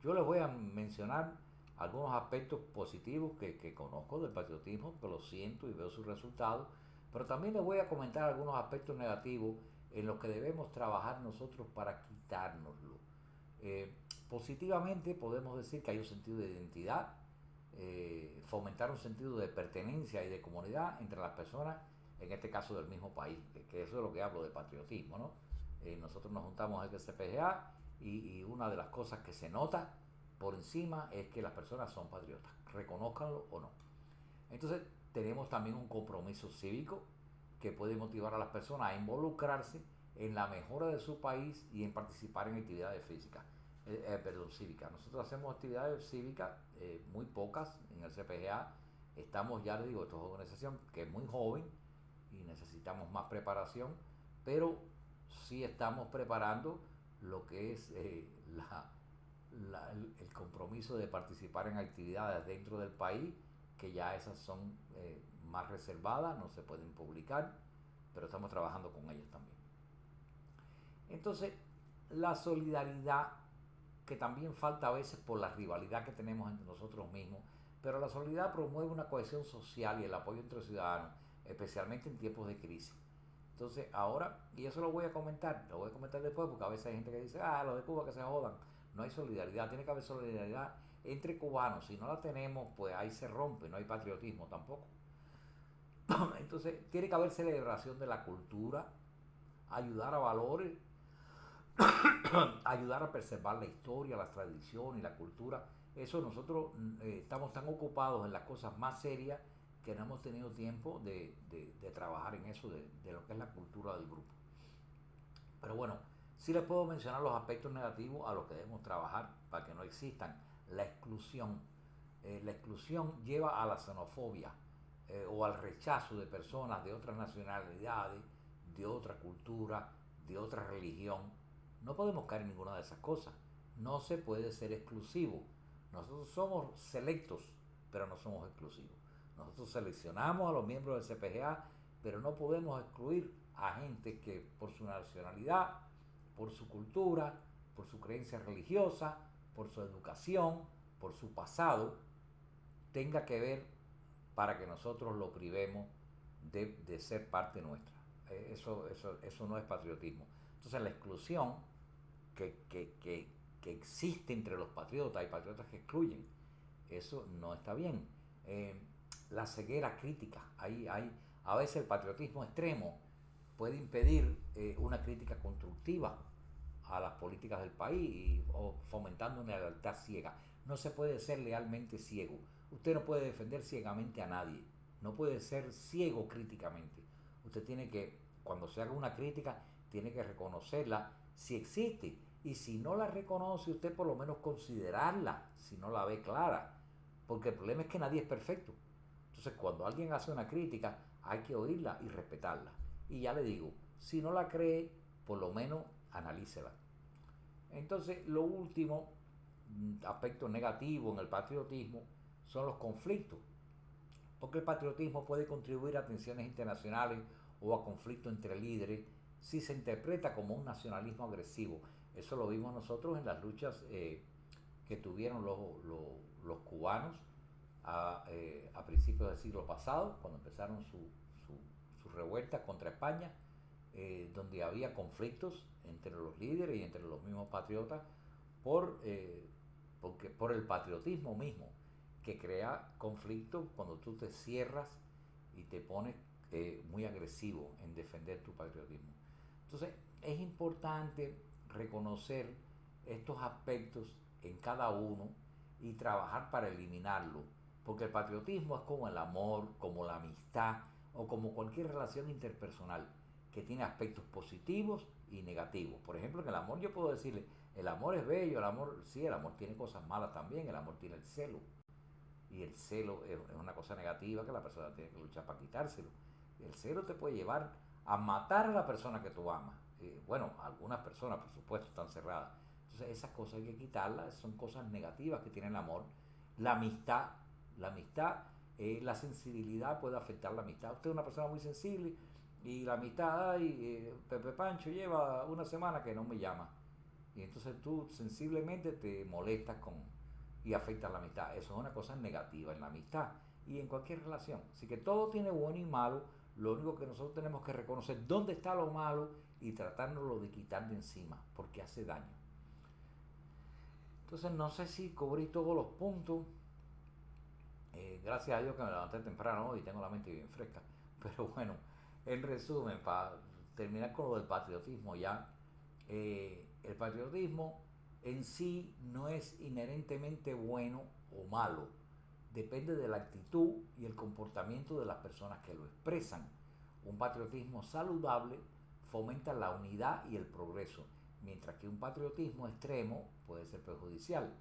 Yo les voy a mencionar algunos aspectos positivos que conozco del patriotismo, que lo siento y veo sus resultados, pero también les voy a comentar algunos aspectos negativos en los que debemos trabajar nosotros para quitárnoslo. Positivamente podemos decir que hay un sentido de identidad, fomentar un sentido de pertenencia y de comunidad entre las personas, en este caso del mismo país, que eso es lo que hablo de patriotismo, ¿no? Nosotros nos juntamos en el CPGA y una de las cosas que se nota por encima es que las personas son patriotas, reconózcanlo o no. Entonces tenemos también un compromiso cívico que puede motivar a las personas a involucrarse en la mejora de su país y en participar en actividades cívicas. Nosotros hacemos actividades cívicas, muy pocas en el CPGA. Estamos, ya les digo, esta es una organización que es muy joven y necesitamos más preparación, pero sí estamos preparando lo que es el compromiso de participar en actividades dentro del país, que ya esas son más reservadas, no se pueden publicar, pero estamos trabajando con ellas también. Entonces, la solidaridad, que también falta a veces por la rivalidad que tenemos entre nosotros mismos, pero la solidaridad promueve una cohesión social y el apoyo entre ciudadanos, especialmente en tiempos de crisis. Entonces, ahora, y eso lo voy a comentar después, porque a veces hay gente que dice, los de Cuba que se jodan. No hay solidaridad, tiene que haber solidaridad entre cubanos. Si no la tenemos, pues ahí se rompe, no hay patriotismo tampoco. Entonces, tiene que haber celebración de la cultura, ayudar a valores, ayudar a preservar la historia, las tradiciones y la cultura. Eso nosotros estamos tan ocupados en las cosas más serias que no hemos tenido tiempo de trabajar en eso, de lo que es la cultura del grupo. Pero bueno, sí les puedo mencionar los aspectos negativos a los que debemos trabajar para que no existan. La exclusión. La exclusión lleva a la xenofobia o al rechazo de personas de otras nacionalidades, de otra cultura, de otra religión. No podemos caer en ninguna de esas cosas. No se puede ser exclusivo. Nosotros somos selectos, pero no somos exclusivos. Nosotros seleccionamos a los miembros del CPGA, pero no podemos excluir a gente que por su nacionalidad, por su cultura, por su creencia religiosa, por su educación, por su pasado, tenga que ver para que nosotros lo privemos de ser parte nuestra. Eso no es patriotismo. Entonces la exclusión que existe entre los patriotas, hay patriotas que excluyen, eso no está bien. La ceguera crítica, a veces el patriotismo extremo puede impedir una crítica constructiva a las políticas del país o fomentando una lealtad ciega. No se puede ser lealmente ciego. Usted no puede defender ciegamente a nadie. No puede ser ciego críticamente. Usted tiene que, cuando se haga una crítica, tiene que reconocerla si existe. Y si no la reconoce, usted por lo menos considerarla si no la ve clara. Porque el problema es que nadie es perfecto. Entonces, cuando alguien hace una crítica, hay que oírla y respetarla. Y ya le digo, si no la cree, por lo menos analícela. Entonces, lo último aspecto negativo en el patriotismo son los conflictos, porque el patriotismo puede contribuir a tensiones internacionales o a conflictos entre líderes si se interpreta como un nacionalismo agresivo. Eso lo vimos nosotros en las luchas que tuvieron los cubanos a principios del siglo pasado, cuando empezaron su revuelta contra España, donde había conflictos entre los líderes y entre los mismos patriotas por el patriotismo mismo, que crea conflictos cuando tú te cierras y te pones muy agresivo en defender tu patriotismo. Entonces es importante reconocer estos aspectos en cada uno y trabajar para eliminarlo, porque el patriotismo es como el amor, como la amistad o como cualquier relación interpersonal que tiene aspectos positivos y negativos. Por ejemplo, en el amor yo puedo decirle, el amor es bello, el amor, sí, el amor tiene cosas malas también, el amor tiene el celo. Y el celo es una cosa negativa que la persona tiene que luchar para quitárselo. El celo te puede llevar a matar a la persona que tú amas. Bueno, algunas personas, por supuesto, están cerradas. Entonces esas cosas hay que quitarlas, son cosas negativas que tiene el amor. La amistad, la sensibilidad puede afectar la amistad. Usted es una persona muy sensible y la amistad, Pepe Pancho lleva una semana que no me llama. Y entonces tú sensiblemente te molestas y afectas la amistad. Eso es una cosa negativa en la amistad y en cualquier relación. Así que todo tiene bueno y malo. Lo único que nosotros tenemos que reconocer dónde está lo malo y tratárnoslo de quitar de encima, porque hace daño. Entonces no sé si cubrí todos los puntos. Gracias a Dios que me levanté temprano hoy y tengo la mente bien fresca. Pero bueno, en resumen, para terminar con lo del patriotismo ya, el patriotismo en sí no es inherentemente bueno o malo. Depende de la actitud y el comportamiento de las personas que lo expresan. Un patriotismo saludable fomenta la unidad y el progreso, mientras que un patriotismo extremo puede ser perjudicial.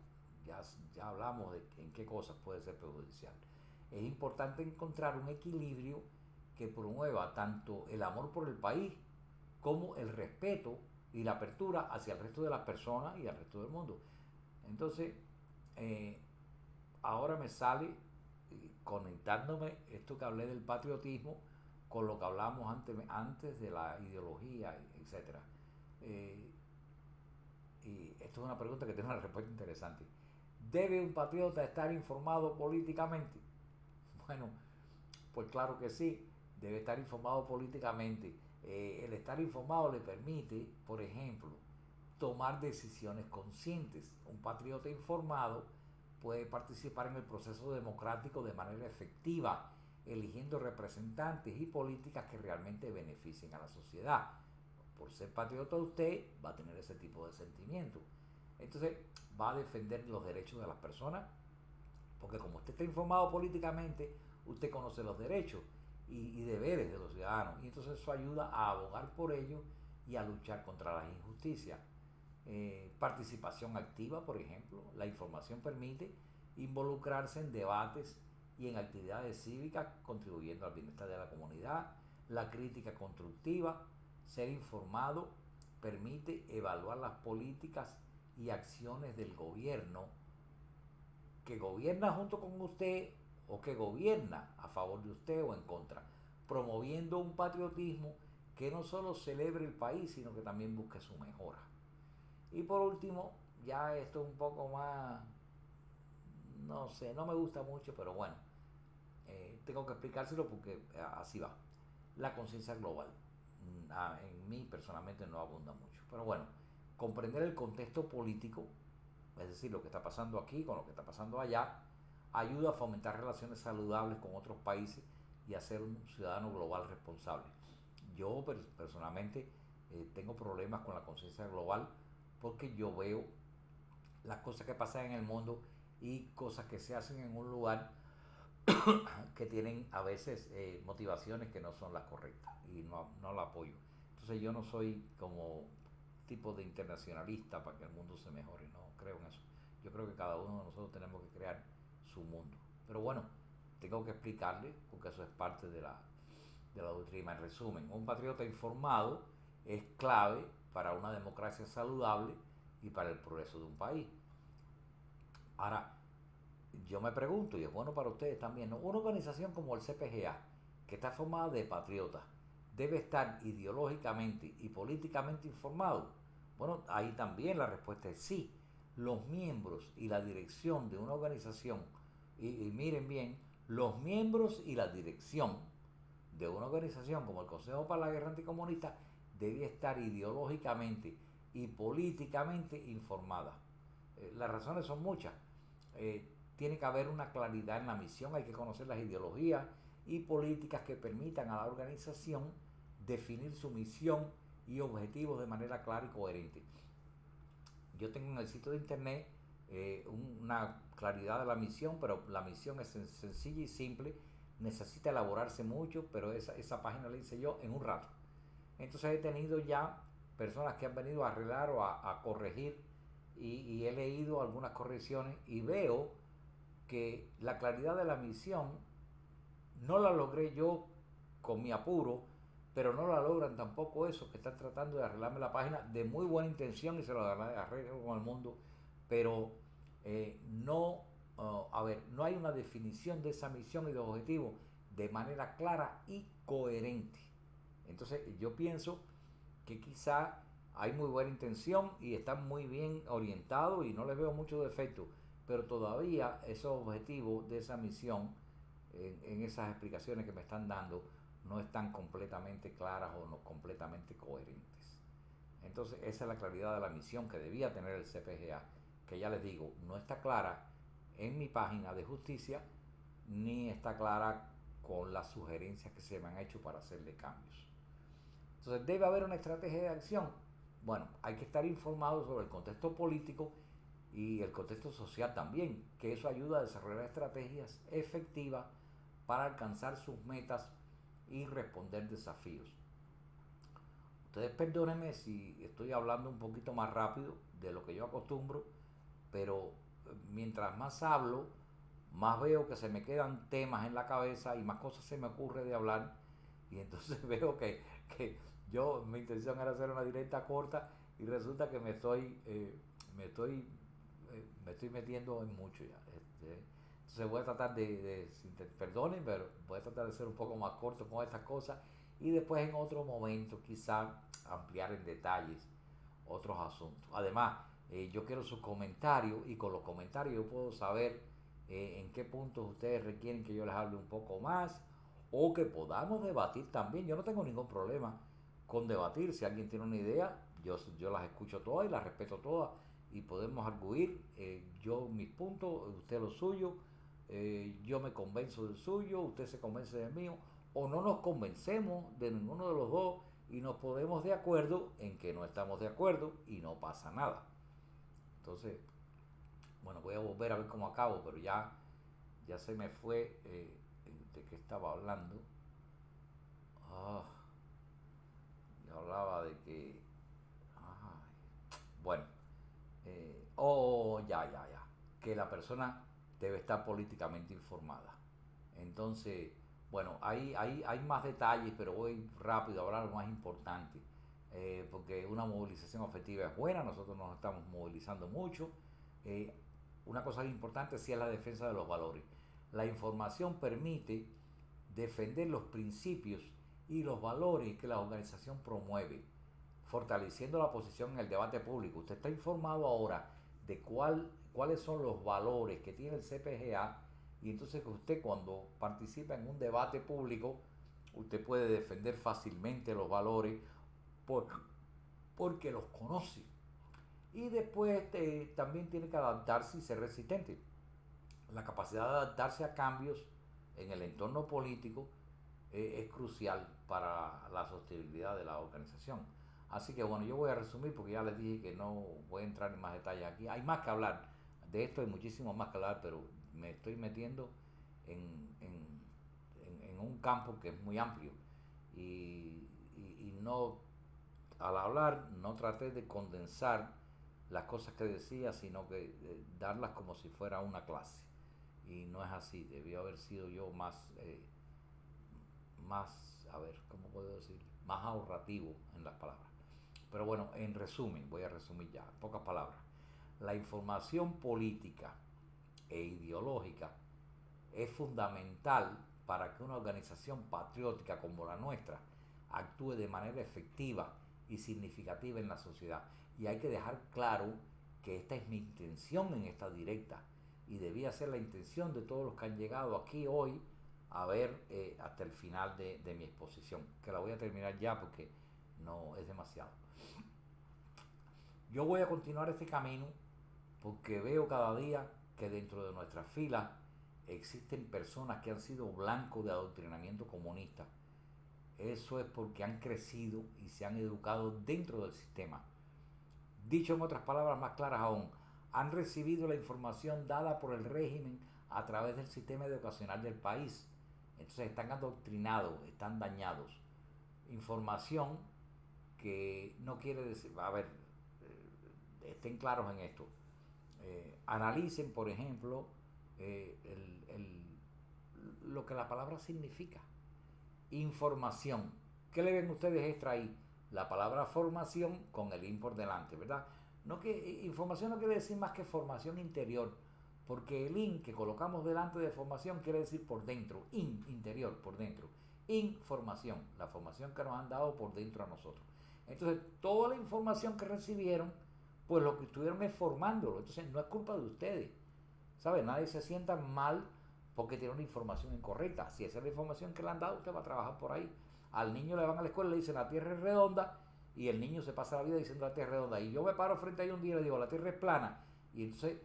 Ya hablamos de en qué cosas puede ser perjudicial. Es importante encontrar un equilibrio que promueva tanto el amor por el país como el respeto y la apertura hacia el resto de las personas y al resto del mundo. Entonces, ahora me sale conectándome esto que hablé del patriotismo con lo que hablamos antes de la ideología, etcétera. Eh, y esto es una pregunta que tiene una respuesta interesante. ¿Debe un patriota estar informado políticamente? Bueno, pues claro que sí, debe estar informado políticamente. El estar informado le permite, por ejemplo, tomar decisiones conscientes. Un patriota informado puede participar en el proceso democrático de manera efectiva, eligiendo representantes y políticas que realmente beneficien a la sociedad. Por ser patriota usted va a tener ese tipo de sentimiento. Entonces va a defender los derechos de las personas, porque como usted está informado políticamente, usted conoce los derechos y deberes de los ciudadanos. Y entonces eso ayuda a abogar por ellos y a luchar contra las injusticias. Participación activa, por ejemplo. La información permite involucrarse en debates y en actividades cívicas contribuyendo al bienestar de la comunidad. La crítica constructiva, ser informado, permite evaluar las políticas y acciones del gobierno que gobierna junto con usted o que gobierna a favor de usted o en contra, promoviendo un patriotismo que no solo celebre el país, sino que también busque su mejora. Y por último, ya esto es un poco más, no sé, no me gusta mucho, pero bueno, tengo que explicárselo porque así va. La conciencia global, en mí personalmente no abunda mucho, pero bueno, comprender el contexto político, es decir, lo que está pasando aquí con lo que está pasando allá, ayuda a fomentar relaciones saludables con otros países y a ser un ciudadano global responsable. Yo personalmente tengo problemas con la conciencia global porque yo veo las cosas que pasan en el mundo y cosas que se hacen en un lugar que tienen a veces motivaciones que no son las correctas y no la apoyo. Entonces yo no soy como tipo de internacionalista para que el mundo se mejore, no creo en eso. Yo creo que cada uno de nosotros tenemos que crear su mundo. Pero bueno, tengo que explicarle porque eso es parte de la doctrina. En resumen, un patriota informado es clave para una democracia saludable y para el progreso de un país. Ahora, yo me pregunto, y es bueno para ustedes también, ¿no? Una organización como el CPGA, que está formada de patriotas, debe estar ideológicamente y políticamente informado. Bueno, ahí también la respuesta es sí. Los miembros y la dirección de una organización, y miren bien, los miembros y la dirección de una organización como el Consejo para la Guerra Anticomunista debe estar ideológicamente y políticamente informada. Las razones son muchas. Tiene que haber una claridad en la misión, hay que conocer las ideologías y políticas que permitan a la organización definir su misión y objetivos de manera clara y coherente. Yo tengo en el sitio de internet una claridad de la misión, pero la misión es sencilla y simple, necesita elaborarse mucho, pero esa página la hice yo en un rato. Entonces he tenido ya personas que han venido a arreglar o a corregir y he leído algunas correcciones y veo que la claridad de la misión no la logré yo con mi apuro, pero no la logran tampoco esos que están tratando de arreglarme la página de muy buena intención y se lo arreglo con el mundo, pero no, a ver, no hay una definición de esa misión y de objetivo de manera clara y coherente. Entonces yo pienso que quizá hay muy buena intención y están muy bien orientados y no les veo mucho defecto, pero todavía esos objetivos de esa misión, en esas explicaciones que me están dando, no están completamente claras o no completamente coherentes. Entonces esa es la claridad de la misión que debía tener el CPGA, que ya les digo, no está clara en mi página de justicia, ni está clara con las sugerencias que se me han hecho para hacerle cambios. Entonces, ¿debe haber una estrategia de acción? Bueno, hay que estar informado sobre el contexto político y el contexto social también, que eso ayuda a desarrollar estrategias efectivas para alcanzar sus metas y responder desafíos. Ustedes perdónenme si estoy hablando un poquito más rápido de lo que yo acostumbro, pero mientras más hablo, más veo que se me quedan temas en la cabeza y más cosas se me ocurre de hablar y entonces veo que mi intención era hacer una directa corta y resulta que me estoy metiendo en mucho ya. Entonces voy a tratar perdonen, pero voy a tratar de ser un poco más corto con estas cosas y después en otro momento quizá ampliar en detalles otros asuntos. Además, yo quiero sus comentarios y con los comentarios yo puedo saber en qué puntos ustedes requieren que yo les hable un poco más o que podamos debatir también. Yo no tengo ningún problema con debatir. Si alguien tiene una idea, yo las escucho todas y las respeto todas y podemos arguir, yo mis puntos, usted los suyos, yo me convenzo del suyo, usted se convence del mío, o no nos convencemos de ninguno de los dos y nos ponemos de acuerdo en que no estamos de acuerdo y no pasa nada. Entonces, bueno, voy a volver a ver cómo acabo, pero ya se me fue de qué estaba hablando. Ah, yo hablaba de que... bueno, ya, que la persona debe estar políticamente informada. Entonces, bueno, hay más detalles, pero voy rápido a hablar lo más importante, porque una movilización afectiva es buena, nosotros nos estamos movilizando mucho. Eh, una cosa importante sí es la defensa de los valores. La información permite defender los principios y los valores que la organización promueve, fortaleciendo la posición en el debate público. Usted está informado ahora de cuáles son los valores que tiene el CPGA y entonces usted cuando participa en un debate público, usted puede defender fácilmente los valores porque los conoce. Y después también tiene que adaptarse y ser resistente. La capacidad de adaptarse a cambios en el entorno político es crucial para la sostenibilidad de la organización. Así que bueno, yo voy a resumir porque ya les dije que no voy a entrar en más detalles aquí. Hay más que hablar, de esto hay muchísimo más que hablar, pero me estoy metiendo en un campo que es muy amplio y no, al hablar no traté de condensar las cosas que decía, sino que darlas como si fuera una clase. Y no es así, debió haber sido yo a ver, ¿cómo puedo decir? Más ahorrativo en las palabras. Pero bueno, en resumen, voy a resumir ya, en pocas palabras. La información política e ideológica es fundamental para que una organización patriótica como la nuestra actúe de manera efectiva y significativa en la sociedad. Y hay que dejar claro que esta es mi intención en esta directa y debía ser la intención de todos los que han llegado aquí hoy a ver hasta el final de mi exposición, que la voy a terminar ya porque no es demasiado. Yo voy a continuar este camino porque veo cada día que dentro de nuestras filas existen personas que han sido blanco de adoctrinamiento comunista. Eso es porque han crecido y se han educado dentro del sistema. Dicho en otras palabras más claras aún, han recibido la información dada por el régimen a través del sistema educacional del país. Entonces están adoctrinados, están dañados. Información que no quiere decir, a ver, estén claros en esto. Analicen, por ejemplo, lo que la palabra significa. Información. ¿Qué le ven ustedes extra ahí? La palabra formación con el in por delante, ¿verdad? No que, información no quiere decir más que formación interior, porque el in que colocamos delante de formación quiere decir por dentro, interior, por dentro. Información, la formación que nos han dado por dentro a nosotros. Entonces, toda la información que recibieron, pues lo que estuvieron es formándolo. Entonces, no es culpa de ustedes. ¿Sabe? Nadie se sienta mal porque tiene una información incorrecta. Si esa es la información que le han dado, usted va a trabajar por ahí. Al niño le van a la escuela y le dicen la tierra es redonda y el niño se pasa la vida diciendo la tierra es redonda. Y yo me paro frente a él un día y le digo la tierra es plana. Y entonces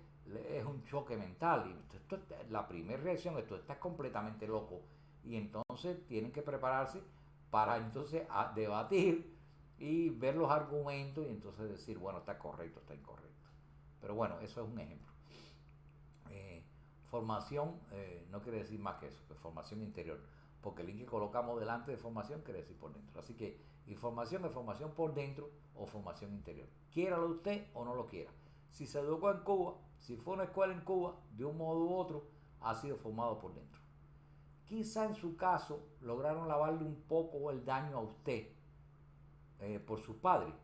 es un choque mental. Y la primera reacción es: tú estás completamente loco. Y entonces tienen que prepararse para entonces debatir y ver los argumentos y entonces decir, bueno, está correcto, está incorrecto. Pero bueno, eso es un ejemplo. Formación no quiere decir más que eso, que formación interior, porque el link que colocamos delante de formación quiere decir por dentro. Así que información es formación por dentro o formación interior. Quiéralo usted o no lo quiera. Si se educó en Cuba, si fue a una escuela en Cuba, de un modo u otro, ha sido formado por dentro. Quizá en su caso lograron lavarle un poco el daño a usted por sus padres,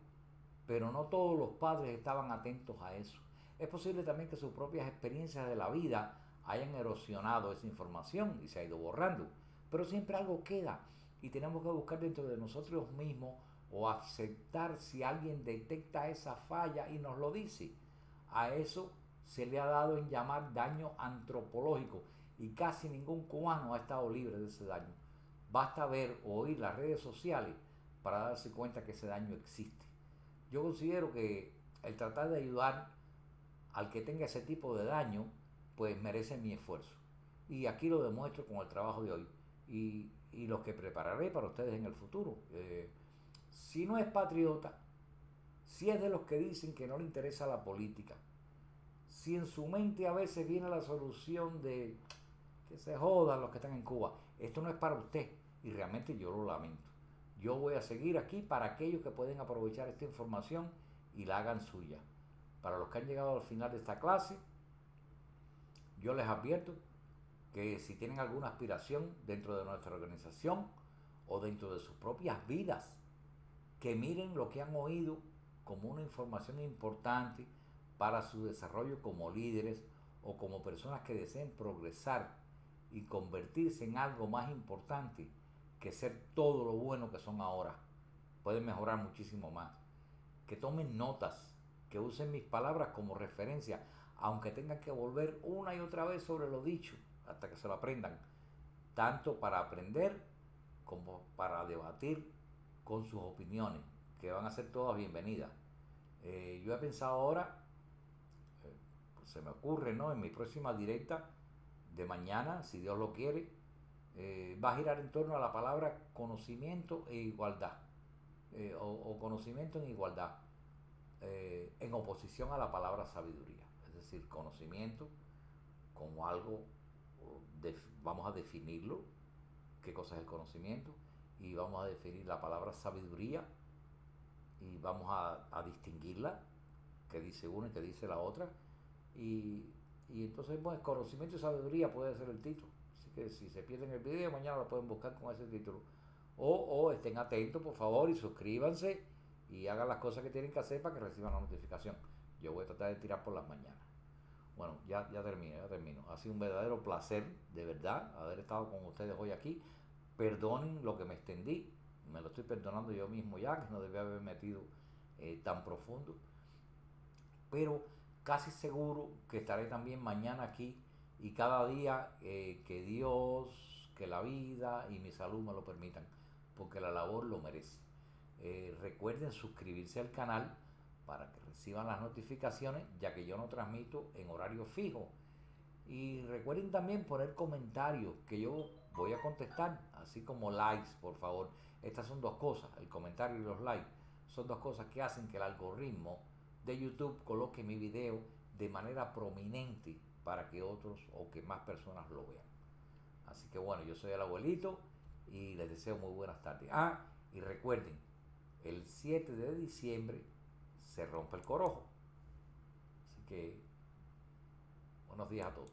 pero no todos los padres estaban atentos a eso. Es posible también que sus propias experiencias de la vida hayan erosionado esa información y se ha ido borrando, pero siempre algo queda y tenemos que buscar dentro de nosotros mismos o aceptar si alguien detecta esa falla y nos lo dice. A eso se le ha dado en llamar daño antropológico y casi ningún cubano ha estado libre de ese daño. Basta ver o oír las redes sociales para darse cuenta que ese daño existe. Yo considero que el tratar de ayudar al que tenga ese tipo de daño, pues merece mi esfuerzo. Y aquí lo demuestro con el trabajo de hoy y los que prepararé para ustedes en el futuro. Si no es patriota, si es de los que dicen que no le interesa la política, si en su mente a veces viene la solución de que se jodan los que están en Cuba, esto no es para usted y realmente yo lo lamento. Yo voy a seguir aquí para aquellos que pueden aprovechar esta información y la hagan suya. Para los que han llegado al final de esta clase, yo les advierto que si tienen alguna aspiración dentro de nuestra organización o dentro de sus propias vidas, que miren lo que han oído como una información importante para su desarrollo como líderes o como personas que deseen progresar y convertirse en algo más importante que ser todo lo bueno que son ahora. Pueden mejorar muchísimo más. Que tomen notas, que usen mis palabras como referencia, aunque tengan que volver una y otra vez sobre lo dicho hasta que se lo aprendan, tanto para aprender como para debatir con sus opiniones, que van a ser todas bienvenidas. Yo he pensado ahora, pues se me ocurre, ¿no? En mi próxima directa de mañana, si Dios lo quiere, va a girar en torno a la palabra conocimiento e igualdad, o conocimiento en igualdad, en oposición a la palabra sabiduría. Es decir, conocimiento como algo, vamos a definirlo, qué cosa es el conocimiento, y vamos a definir la palabra sabiduría y vamos a distinguirla, que dice una y que dice la otra, y entonces pues, conocimiento y sabiduría puede ser el título. Así que si se pierden el video, mañana lo pueden buscar con ese título. O estén atentos, por favor, y suscríbanse y hagan las cosas que tienen que hacer para que reciban la notificación. Yo voy a tratar de tirar por las mañanas. Bueno, ya termino. Ha sido un verdadero placer, de verdad, haber estado con ustedes hoy aquí. Perdonen lo que me extendí, me lo estoy perdonando yo mismo ya, que no debía haber metido tan profundo. Pero casi seguro que estaré también mañana aquí y cada día que Dios, que la vida y mi salud me lo permitan, porque la labor lo merece. Recuerden suscribirse al canal para que reciban las notificaciones, ya que yo no transmito en horario fijo. Y recuerden también poner comentarios que yo voy a contestar, así como likes, por favor. Estas son dos cosas, el comentario y los likes, son dos cosas que hacen que el algoritmo de YouTube coloque mi video de manera prominente para que otros o que más personas lo vean. Así que bueno, yo soy el abuelito y les deseo muy buenas tardes. Y recuerden, el 7 de diciembre se rompe el corojo. Así que buenos días a todos.